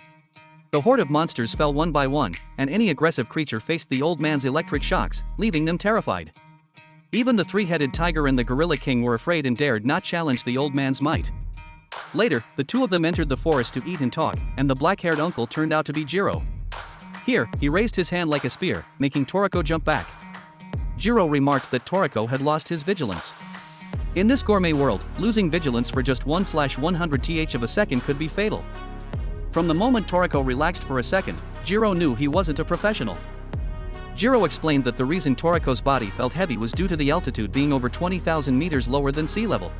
The horde of monsters fell one by one, and any aggressive creature faced the old man's electric shocks, leaving them terrified. Even the 3-headed tiger and the gorilla king were afraid and dared not challenge the old man's might. Later, the two of them entered the forest to eat and talk, and the black-haired uncle turned out to be Jiro. Here, he raised his hand like a spear, making Toriko jump back. Jiro remarked that Toriko had lost his vigilance. In this gourmet world, losing vigilance for just 1/100th of a second could be fatal. From the moment Toriko relaxed for a second, Jiro knew he wasn't a professional. Jiro explained that the reason Toriko's body felt heavy was due to the altitude being over 20,000 meters lower than sea level.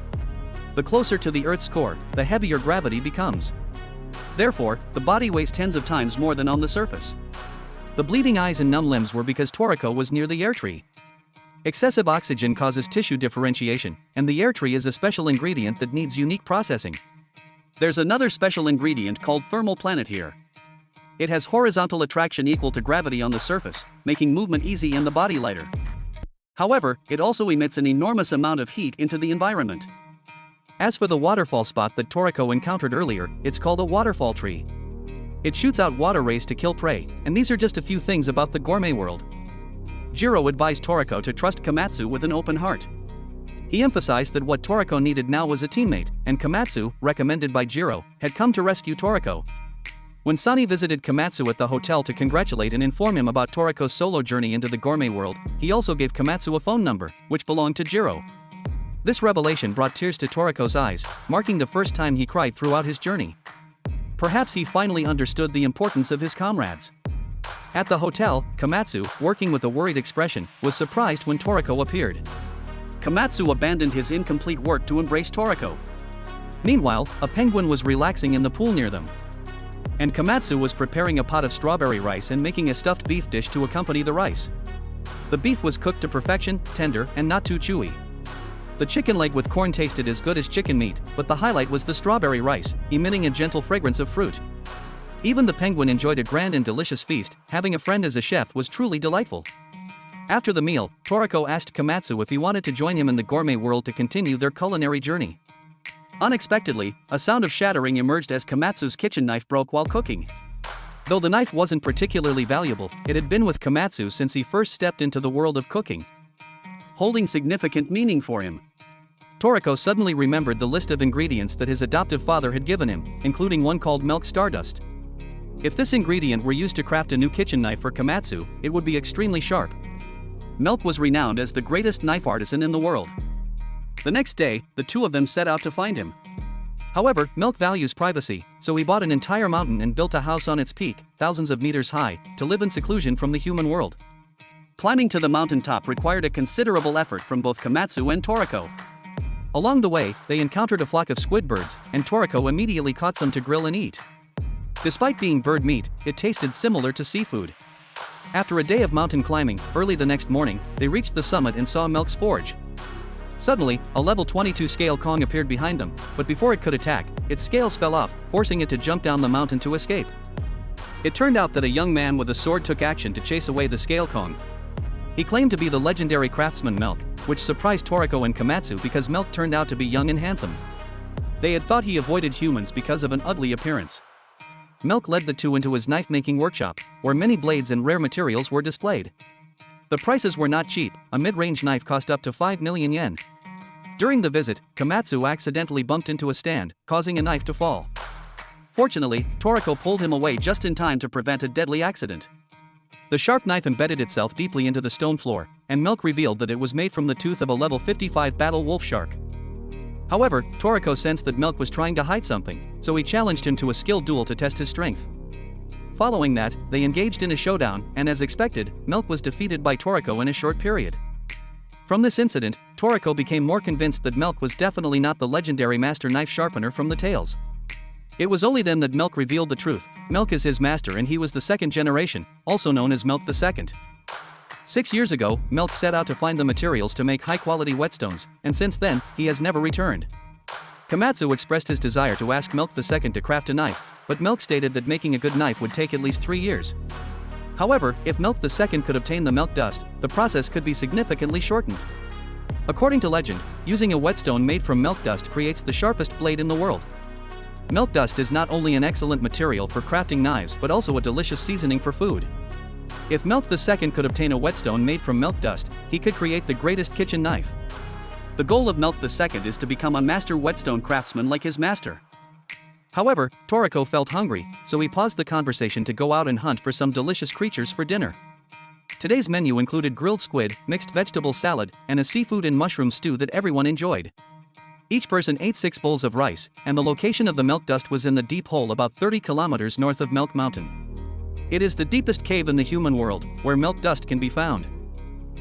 The closer to the Earth's core, the heavier gravity becomes. Therefore, the body weighs tens of times more than on the surface. The bleeding eyes and numb limbs were because Toriko was near the air tree. Excessive oxygen causes tissue differentiation, and the air tree is a special ingredient that needs unique processing. There's another special ingredient called thermal planet here. It has horizontal attraction equal to gravity on the surface, making movement easy and the body lighter. However, it also emits an enormous amount of heat into the environment. As for the waterfall spot that Toriko encountered earlier, it's called a waterfall tree. It shoots out water rays to kill prey, and these are just a few things about the gourmet world. Jiro advised Toriko to trust Komatsu with an open heart. He emphasized that what Toriko needed now was a teammate, and Komatsu, recommended by Jiro, had come to rescue Toriko. When Sani visited Komatsu at the hotel to congratulate and inform him about Toriko's solo journey into the gourmet world, he also gave Komatsu a phone number, which belonged to Jiro. This revelation brought tears to Toriko's eyes, marking the first time he cried throughout his journey. Perhaps he finally understood the importance of his comrades. At the hotel, Komatsu, working with a worried expression, was surprised when Toriko appeared. Komatsu abandoned his incomplete work to embrace Toriko. Meanwhile, a penguin was relaxing in the pool near them. And Komatsu was preparing a pot of strawberry rice and making a stuffed beef dish to accompany the rice. The beef was cooked to perfection, tender, and not too chewy. The chicken leg with corn tasted as good as chicken meat, but the highlight was the strawberry rice, emitting a gentle fragrance of fruit. Even the penguin enjoyed a grand and delicious feast. Having a friend as a chef was truly delightful. After the meal, Toriko asked Komatsu if he wanted to join him in the gourmet world to continue their culinary journey. Unexpectedly, a sound of shattering emerged as Komatsu's kitchen knife broke while cooking. Though the knife wasn't particularly valuable, it had been with Komatsu since he first stepped into the world of cooking, holding significant meaning for him. Toriko suddenly remembered the list of ingredients that his adoptive father had given him, including one called milk stardust. If this ingredient were used to craft a new kitchen knife for Komatsu, it would be extremely sharp. Milk was renowned as the greatest knife artisan in the world. The next day, the two of them set out to find him. However, Milk values privacy, so he bought an entire mountain and built a house on its peak, thousands of meters high, to live in seclusion from the human world. Climbing to the mountaintop required a considerable effort from both Komatsu and Toriko. Along the way, they encountered a flock of squid birds, and Toriko immediately caught some to grill and eat. Despite being bird meat, it tasted similar to seafood. After a day of mountain climbing, early the next morning, they reached the summit and saw Milk's forge. Suddenly, a level 22 scale Kong appeared behind them, but before it could attack, its scales fell off, forcing it to jump down the mountain to escape. It turned out that a young man with a sword took action to chase away the scale Kong. He claimed to be the legendary craftsman Milk, which surprised Toriko and Komatsu because Milk turned out to be young and handsome. They had thought he avoided humans because of an ugly appearance. Milk led the two into his knife-making workshop, where many blades and rare materials were displayed. The prices were not cheap. A mid-range knife cost up to 5 million yen. During the visit, Komatsu accidentally bumped into a stand, causing a knife to fall. Fortunately, Toriko pulled him away just in time to prevent a deadly accident. The sharp knife embedded itself deeply into the stone floor, and Milk revealed that it was made from the tooth of a level 55 battle wolf shark. However, Toriko sensed that Milk was trying to hide something, so he challenged him to a skill duel to test his strength. Following that, they engaged in a showdown, and as expected, Milk was defeated by Toriko in a short period. From this incident, Toriko became more convinced that Milk was definitely not the legendary master knife sharpener from the tales. It was only then that Milk revealed the truth. Milk is his master and he was the second generation, also known as Milk II. 6 years ago, Milk set out to find the materials to make high-quality whetstones, and since then, he has never returned. Komatsu expressed his desire to ask Milk II to craft a knife, but Milk stated that making a good knife would take at least 3 years. However, if Milk II could obtain the milk dust, the process could be significantly shortened. According to legend, using a whetstone made from milk dust creates the sharpest blade in the world. Milk dust is not only an excellent material for crafting knives but also a delicious seasoning for food. If Milk II could obtain a whetstone made from milk dust, he could create the greatest kitchen knife. The goal of Milk II is to become a master whetstone craftsman like his master. However, Toriko felt hungry, so he paused the conversation to go out and hunt for some delicious creatures for dinner. Today's menu included grilled squid, mixed vegetable salad, and a seafood and mushroom stew that everyone enjoyed. Each person ate 6 bowls of rice, and the location of the milk dust was in the deep hole about 30 kilometers north of Milk Mountain. It is the deepest cave in the human world, where milk dust can be found.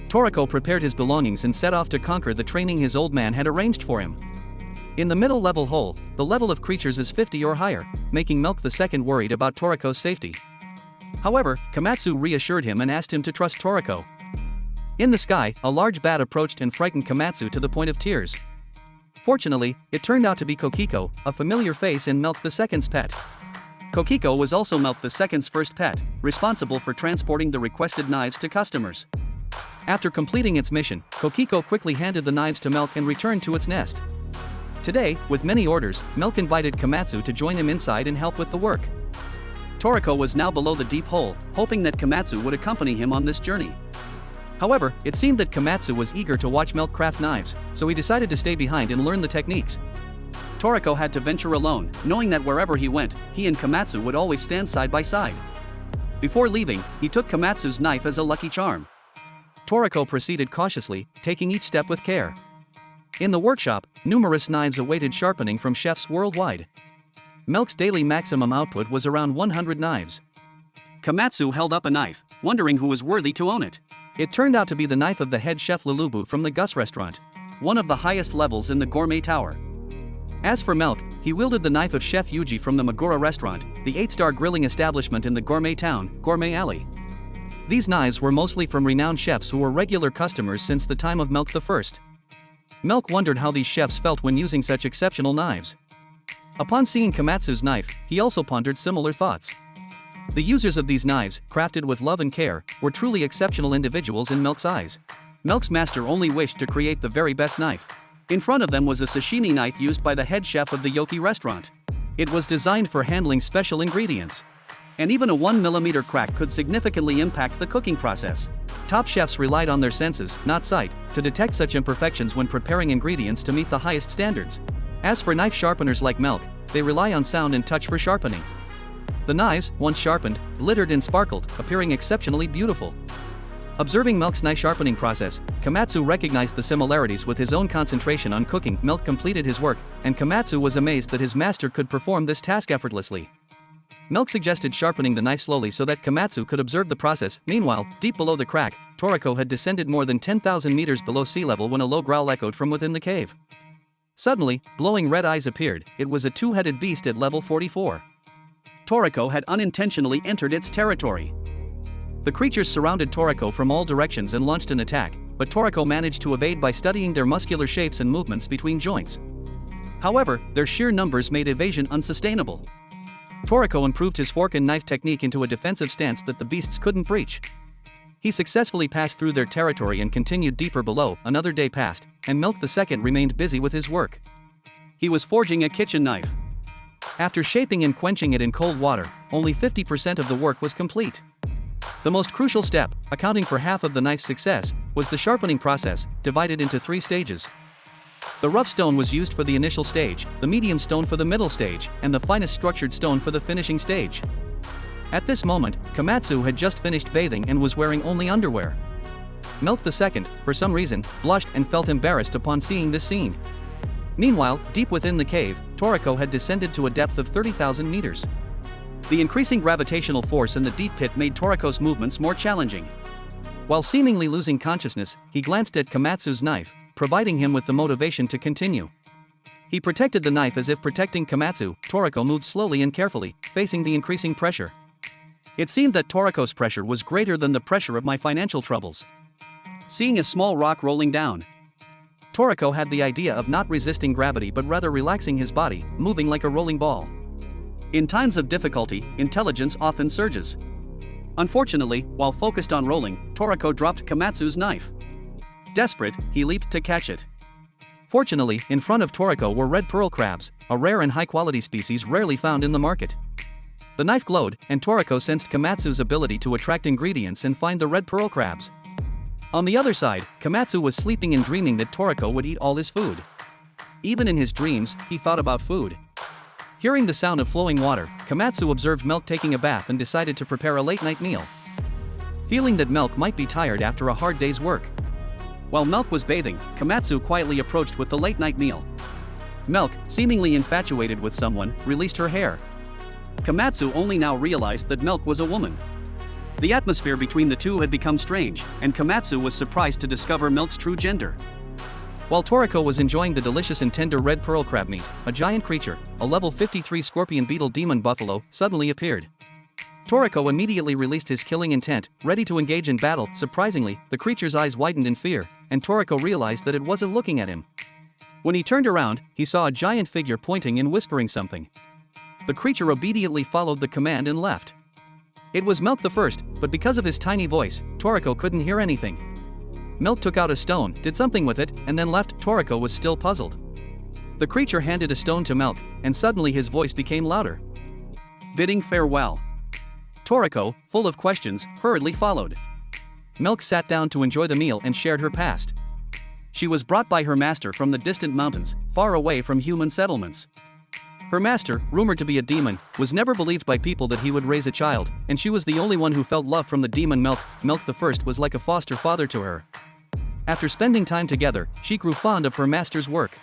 Toriko prepared his belongings and set off to conquer the training his old man had arranged for him. In the middle level hole, the level of creatures is 50 or higher, making Milk II worried about Toriko's safety. However, Komatsu reassured him and asked him to trust Toriko. In the sky, a large bat approached and frightened Komatsu to the point of tears. Fortunately, it turned out to be Kokiko, a familiar face and Milk II's pet. Kokiko was also Milk II's first pet, responsible for transporting the requested knives to customers. After completing its mission, Kokiko quickly handed the knives to Milk and returned to its nest. Today, with many orders, Milk invited Komatsu to join him inside and help with the work. Toriko was now below the deep hole, hoping that Komatsu would accompany him on this journey. However, it seemed that Komatsu was eager to watch Milk craft knives, so he decided to stay behind and learn the techniques. Toriko had to venture alone, knowing that wherever he went, he and Komatsu would always stand side by side. Before leaving, he took Komatsu's knife as a lucky charm. Toriko proceeded cautiously, taking each step with care. In the workshop, numerous knives awaited sharpening from chefs worldwide. Milk's daily maximum output was around 100 knives. Komatsu held up a knife, wondering who was worthy to own it. It turned out to be the knife of the head chef Lulubu from the Gus restaurant, one of the highest levels in the Gourmet Tower. As for Milk, he wielded the knife of Chef Yuji from the Magura restaurant, the 8-star grilling establishment in the Gourmet Town, Gourmet Alley. These knives were mostly from renowned chefs who were regular customers since the time of Milk I. Milk wondered how these chefs felt when using such exceptional knives. Upon seeing Komatsu's knife, he also pondered similar thoughts. The users of these knives, crafted with love and care, were truly exceptional individuals in Milk's eyes. Milk's master only wished to create the very best knife. In front of them was a sashimi knife used by the head chef of the Yoki restaurant. It was designed for handling special ingredients. And even a 1mm crack could significantly impact the cooking process. Top chefs relied on their senses, not sight, to detect such imperfections when preparing ingredients to meet the highest standards. As for knife sharpeners like Milk, they rely on sound and touch for sharpening. The knives, once sharpened, glittered and sparkled, appearing exceptionally beautiful. Observing Milk's knife sharpening process, Komatsu recognized the similarities with his own concentration on cooking. Milk completed his work, and Komatsu was amazed that his master could perform this task effortlessly. Milk suggested sharpening the knife slowly so that Komatsu could observe the process. Meanwhile, deep below the crack, Toriko had descended more than 10,000 meters below sea level when a low growl echoed from within the cave. Suddenly, glowing red eyes appeared. It was a two-headed beast at level 44. Toriko had unintentionally entered its territory. The creatures surrounded Toriko from all directions and launched an attack, but Toriko managed to evade by studying their muscular shapes and movements between joints. However, their sheer numbers made evasion unsustainable. Toriko improved his fork and knife technique into a defensive stance that the beasts couldn't breach. He successfully passed through their territory and continued deeper below. Another day passed, and Milk II remained busy with his work. He was forging a kitchen knife. After shaping and quenching it in cold water, only 50% of the work was complete. The most crucial step, accounting for half of the knife's success, was the sharpening process, divided into 3 stages. The rough stone was used for the initial stage, the medium stone for the middle stage, and the finest structured stone for the finishing stage. At this moment, Komatsu had just finished bathing and was wearing only underwear. Milk II, for some reason, blushed and felt embarrassed upon seeing this scene. Meanwhile, deep within the cave, Toriko had descended to a depth of 30,000 meters. The increasing gravitational force in the deep pit made Toriko's movements more challenging. While seemingly losing consciousness, he glanced at Komatsu's knife, providing him with the motivation to continue. He protected the knife as if protecting Komatsu. Toriko moved slowly and carefully, facing the increasing pressure. It seemed that Toriko's pressure was greater than the pressure of my financial troubles. Seeing a small rock rolling down, Toriko had the idea of not resisting gravity but rather relaxing his body, moving like a rolling ball. In times of difficulty, intelligence often surges. Unfortunately, while focused on rolling, Toriko dropped Komatsu's knife. Desperate, he leaped to catch it. Fortunately, in front of Toriko were red pearl crabs, a rare and high-quality species rarely found in the market. The knife glowed, and Toriko sensed Komatsu's ability to attract ingredients and find the red pearl crabs. On the other side, Komatsu was sleeping and dreaming that Toriko would eat all his food. Even in his dreams, he thought about food. Hearing the sound of flowing water, Komatsu observed Milk taking a bath and decided to prepare a late-night meal. Feeling that Milk might be tired after a hard day's work. While Milk was bathing, Komatsu quietly approached with the late-night meal. Milk, seemingly infatuated with someone, released her hair. Komatsu only now realized that Milk was a woman. The atmosphere between the two had become strange, and Komatsu was surprised to discover Milk's true gender. While Toriko was enjoying the delicious and tender red pearl crab meat, a giant creature, a level 53 scorpion beetle demon buffalo, suddenly appeared. Toriko immediately released his killing intent, ready to engage in battle. Surprisingly, the creature's eyes widened in fear, and Toriko realized that it wasn't looking at him. When he turned around, he saw a giant figure pointing and whispering something. The creature obediently followed the command and left. It was Milk I, but because of his tiny voice, Toriko couldn't hear anything. Milk took out a stone, did something with it, and then left. Toriko was still puzzled. The creature handed a stone to Milk, and suddenly his voice became louder. Bidding farewell. Toriko, full of questions, hurriedly followed. Milk sat down to enjoy the meal and shared her past. She was brought by her master from the distant mountains, far away from human settlements. Her master, rumored to be a demon, was never believed by people that he would raise a child, and she was the only one who felt love from the demon Milk. Milk I was like a foster father to her. After spending time together, she grew fond of her master's work.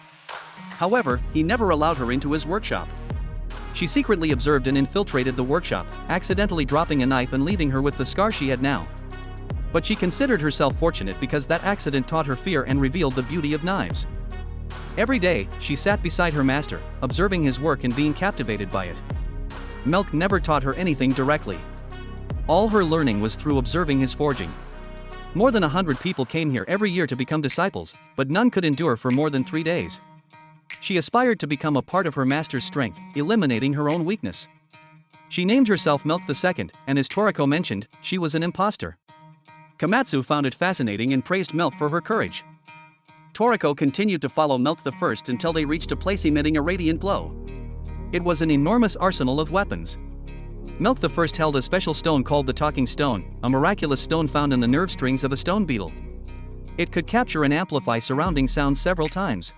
However, he never allowed her into his workshop. She secretly observed and infiltrated the workshop, accidentally dropping a knife and leaving her with the scar she had now. But she considered herself fortunate because that accident taught her fear and revealed the beauty of knives. Every day, she sat beside her master, observing his work and being captivated by it. Milk never taught her anything directly. All her learning was through observing his forging. More than 100 people came here every year to become disciples, but none could endure for more than 3 days. She aspired to become a part of her master's strength, eliminating her own weakness. She named herself Milk II, and as Toriko mentioned, she was an imposter. Komatsu found it fascinating and praised Milk for her courage. Toriko continued to follow Milk I until they reached a place emitting a radiant glow. It was an enormous arsenal of weapons. Milk I held a special stone called the Talking Stone, a miraculous stone found in the nerve strings of a stone beetle. It could capture and amplify surrounding sounds several times.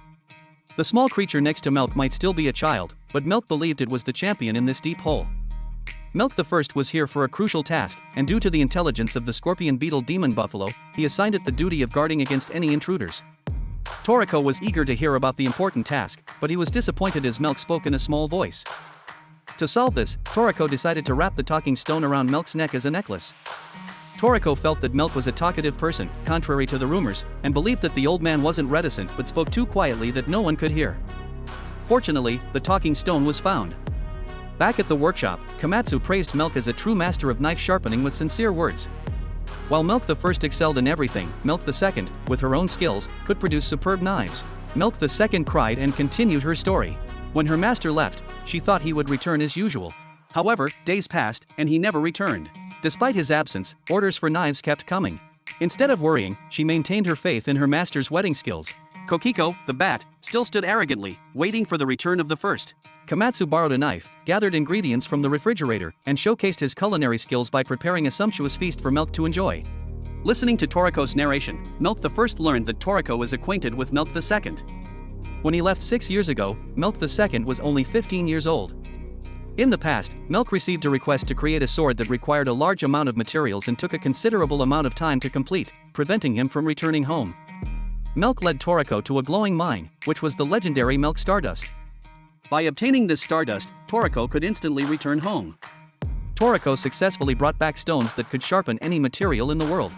The small creature next to Milk might still be a child, but Milk believed it was the champion in this deep hole. Milk I was here for a crucial task, and due to the intelligence of the scorpion beetle demon buffalo, he assigned it the duty of guarding against any intruders. Toriko was eager to hear about the important task, but he was disappointed as Milk spoke in a small voice. To solve this, Toriko decided to wrap the talking stone around Milk's neck as a necklace. Toriko felt that Milk was a talkative person, contrary to the rumors, and believed that the old man wasn't reticent but spoke too quietly that no one could hear. Fortunately, the talking stone was found. Back at the workshop, Komatsu praised Milk as a true master of knife sharpening with sincere words. While Milk the First excelled in everything, Milk the Second, with her own skills, could produce superb knives. Milk the Second cried and continued her story. When her master left, she thought he would return as usual. However, days passed, and he never returned. Despite his absence, orders for knives kept coming. Instead of worrying, she maintained her faith in her master's wedding skills. Kokiko, the bat, still stood arrogantly, waiting for the return of the first. Komatsu borrowed a knife, gathered ingredients from the refrigerator, and showcased his culinary skills by preparing a sumptuous feast for Milk to enjoy. Listening to Toriko's narration, Milk the First learned that Toriko is acquainted with Milk the Second. When he left 6 years ago, Milk the Second was only 15 years old. In the past, Milk received a request to create a sword that required a large amount of materials and took a considerable amount of time to complete, preventing him from returning home. Milk led Toriko to a glowing mine, which was the legendary Milk Stardust. By obtaining this stardust, Toriko could instantly return home. Toriko successfully brought back stones that could sharpen any material in the world.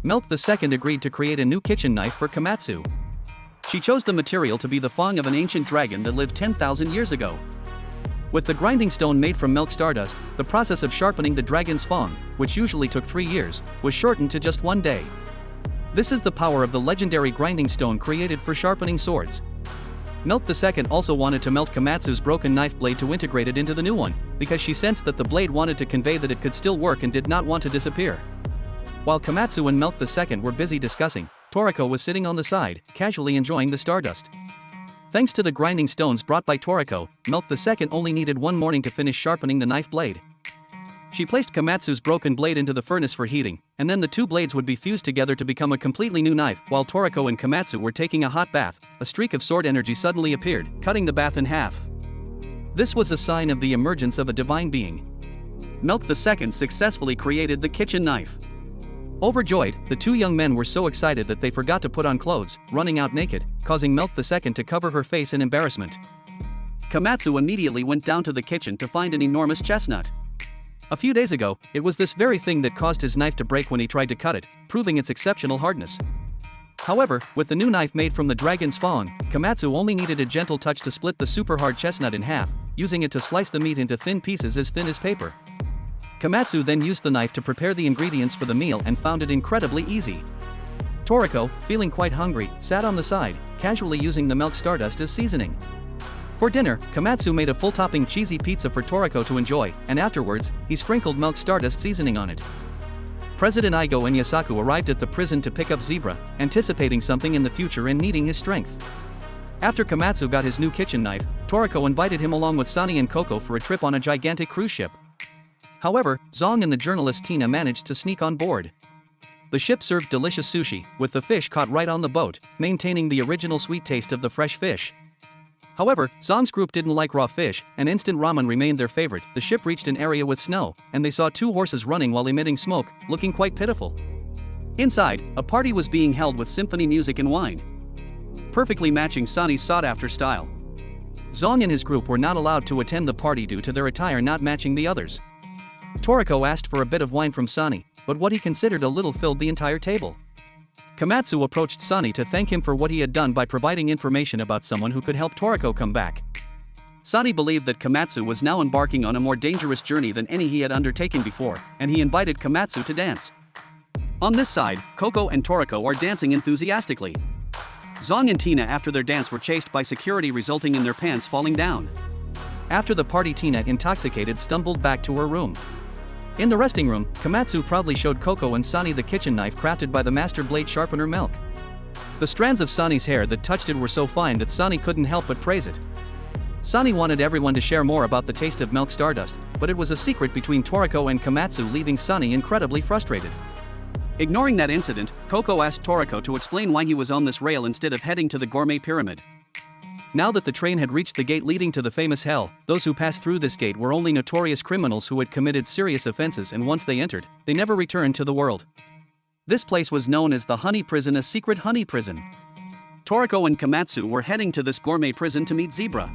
Milk the Second agreed to create a new kitchen knife for Komatsu. She chose the material to be the fang of an ancient dragon that lived 10,000 years ago. With the grinding stone made from Milk Stardust, the process of sharpening the dragon's fang, which usually took 3 years, was shortened to just 1 day. This is the power of the legendary grinding stone created for sharpening swords. Milk the Second also wanted to melt Komatsu's broken knife blade to integrate it into the new one, because she sensed that the blade wanted to convey that it could still work and did not want to disappear. While Komatsu and Milk the Second were busy discussing, Toriko was sitting on the side, casually enjoying the stardust. Thanks to the grinding stones brought by Toriko, Milk the Second only needed 1 morning to finish sharpening the knife blade. She placed Komatsu's broken blade into the furnace for heating, and then the 2 blades would be fused together to become a completely new knife. While Toriko and Komatsu were taking a hot bath, a streak of sword energy suddenly appeared, cutting the bath in half. This was a sign of the emergence of a divine being. Milk the Second successfully created the kitchen knife. Overjoyed, the 2 young men were so excited that they forgot to put on clothes, running out naked, causing Milk the Second to cover her face in embarrassment. Komatsu immediately went down to the kitchen to find an enormous chestnut. A few days ago, it was this very thing that caused his knife to break when he tried to cut it, proving its exceptional hardness. However, with the new knife made from the dragon's fang, Komatsu only needed a gentle touch to split the super hard chestnut in half, using it to slice the meat into thin pieces as thin as paper. Komatsu then used the knife to prepare the ingredients for the meal and found it incredibly easy. Toriko, feeling quite hungry, sat on the side, casually using the Milk Stardust as seasoning. For dinner, Komatsu made a full-topping cheesy pizza for Toriko to enjoy, and afterwards, he sprinkled Milk Stardust seasoning on it. President Igo and Yasaku arrived at the prison to pick up Zebra, anticipating something in the future and needing his strength. After Komatsu got his new kitchen knife, Toriko invited him along with Sani and Coco for a trip on a gigantic cruise ship. However, Zong and the journalist Tina managed to sneak on board. The ship served delicious sushi, with the fish caught right on the boat, maintaining the original sweet taste of the fresh fish. However, Zong's group didn't like raw fish, and instant ramen remained their favorite. The ship reached an area with snow, and they saw 2 horses running while emitting smoke, looking quite pitiful. Inside, a party was being held with symphony music and wine, perfectly matching Sani's sought-after style. Zong and his group were not allowed to attend the party due to their attire not matching the others. Toriko asked for a bit of wine from Sani, but what he considered a little filled the entire table. Komatsu approached Sani to thank him for what he had done by providing information about someone who could help Toriko come back. Sani believed that Komatsu was now embarking on a more dangerous journey than any he had undertaken before, and he invited Komatsu to dance. On this side, Coco and Toriko are dancing enthusiastically. Zong and Tina after their dance were chased by security, resulting in their pants falling down. After the party, Tina, intoxicated, stumbled back to her room. In the resting room, Komatsu proudly showed Coco and Sani the kitchen knife crafted by the master blade sharpener Milk. The strands of Sani's hair that touched it were so fine that Sani couldn't help but praise it. Sani wanted everyone to share more about the taste of Milk Stardust, but it was a secret between Toriko and Komatsu, leaving Sani incredibly frustrated. Ignoring that incident, Coco asked Toriko to explain why he was on this rail instead of heading to the Gourmet Pyramid. Now that the train had reached the gate leading to the famous hell, those who passed through this gate were only notorious criminals who had committed serious offenses, and once they entered, they never returned to the world. This place was known as the Honey Prison, a secret honey prison. Toriko and Komatsu were heading to this gourmet prison to meet Zebra.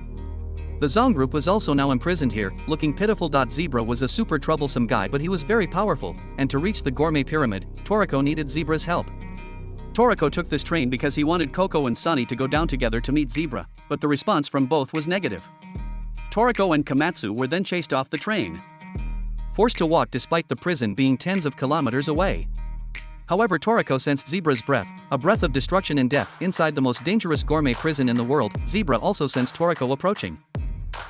The Zong group was also now imprisoned here, looking pitiful. Zebra was a super troublesome guy, but he was very powerful, and to reach the gourmet pyramid, Toriko needed Zebra's help. Toriko took this train because he wanted Coco and Sunny to go down together to meet Zebra, but the response from both was negative. Toriko and Komatsu were then chased off the train, forced to walk despite the prison being tens of kilometers away. However, Toriko sensed Zebra's breath, a breath of destruction and death, inside the most dangerous gourmet prison in the world. Zebra also sensed Toriko approaching.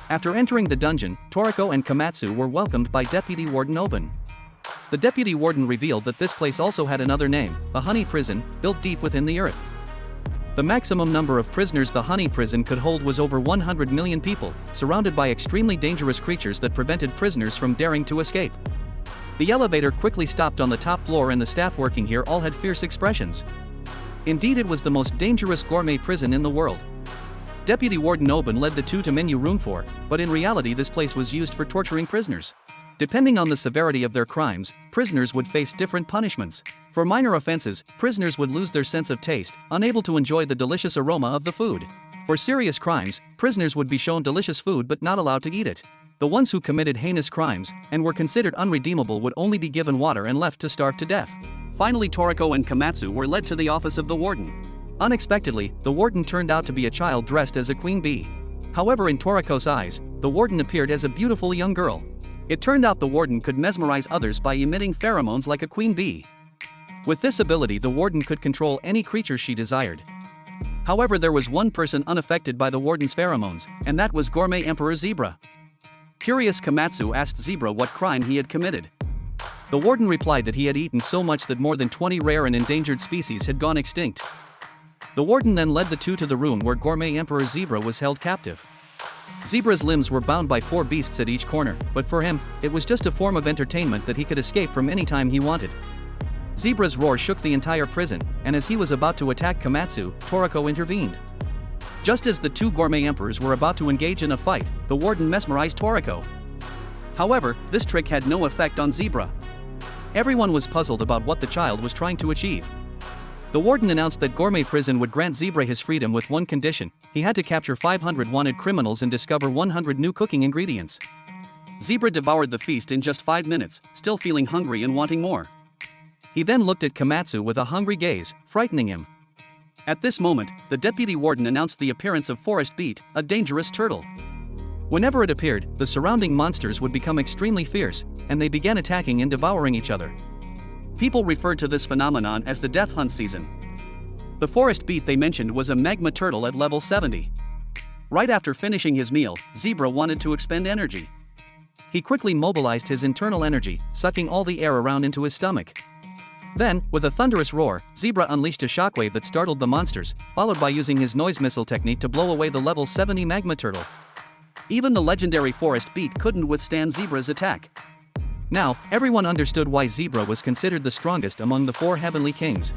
After entering the dungeon, Toriko and Komatsu were welcomed by Deputy Warden Oben. The Deputy Warden revealed that this place also had another name, a honey prison, built deep within the earth. The maximum number of prisoners the honey prison could hold was over 100 million people, surrounded by extremely dangerous creatures that prevented prisoners from daring to escape. The elevator quickly stopped on the top floor, and the staff working here all had fierce expressions. Indeed, it was the most dangerous gourmet prison in the world. Deputy Warden Oben led the two to Menu Room 4, but in reality this place was used for torturing prisoners. Depending on the severity of their crimes, prisoners would face different punishments. For minor offenses, prisoners would lose their sense of taste, unable to enjoy the delicious aroma of the food. For serious crimes, prisoners would be shown delicious food but not allowed to eat it. The ones who committed heinous crimes, and were considered unredeemable, would only be given water and left to starve to death. Finally, Toriko and Komatsu were led to the office of the warden. Unexpectedly, the warden turned out to be a child dressed as a queen bee. However, in Toriko's eyes, the warden appeared as a beautiful young girl. It turned out the warden could mesmerize others by emitting pheromones like a queen bee. With this ability, the warden could control any creature she desired. However, there was one person unaffected by the warden's pheromones, and that was Gourmet Emperor Zebra. Curious, Komatsu asked Zebra what crime he had committed. The warden replied that he had eaten so much that more than 20 rare and endangered species had gone extinct. The warden then led the two to the room where Gourmet Emperor Zebra was held captive. Zebra's limbs were bound by 4 beasts at each corner, but for him, it was just a form of entertainment that he could escape from any time he wanted. Zebra's roar shook the entire prison, and as he was about to attack Komatsu, Toriko intervened. Just as the two gourmet emperors were about to engage in a fight, the warden mesmerized Toriko. However, this trick had no effect on Zebra. Everyone was puzzled about what the child was trying to achieve. The warden announced that Gourmet Prison would grant Zebra his freedom with one condition: he had to capture 500 wanted criminals and discover 100 new cooking ingredients. Zebra devoured the feast in just 5 minutes, still feeling hungry and wanting more. He then looked at Komatsu with a hungry gaze, frightening him. At this moment, the deputy warden announced the appearance of Forest Beet, a dangerous turtle. Whenever it appeared, the surrounding monsters would become extremely fierce, and they began attacking and devouring each other. People referred to this phenomenon as the death hunt season. The forest beet they mentioned was a magma turtle at level 70. Right after finishing his meal, Zebra wanted to expend energy. He quickly mobilized his internal energy, sucking all the air around into his stomach. Then, with a thunderous roar, Zebra unleashed a shockwave that startled the monsters, followed by using his noise missile technique to blow away the level 70 magma turtle. Even the legendary forest beet couldn't withstand Zebra's attack. Now, everyone understood why Zebra was considered the strongest among the 4 heavenly kings.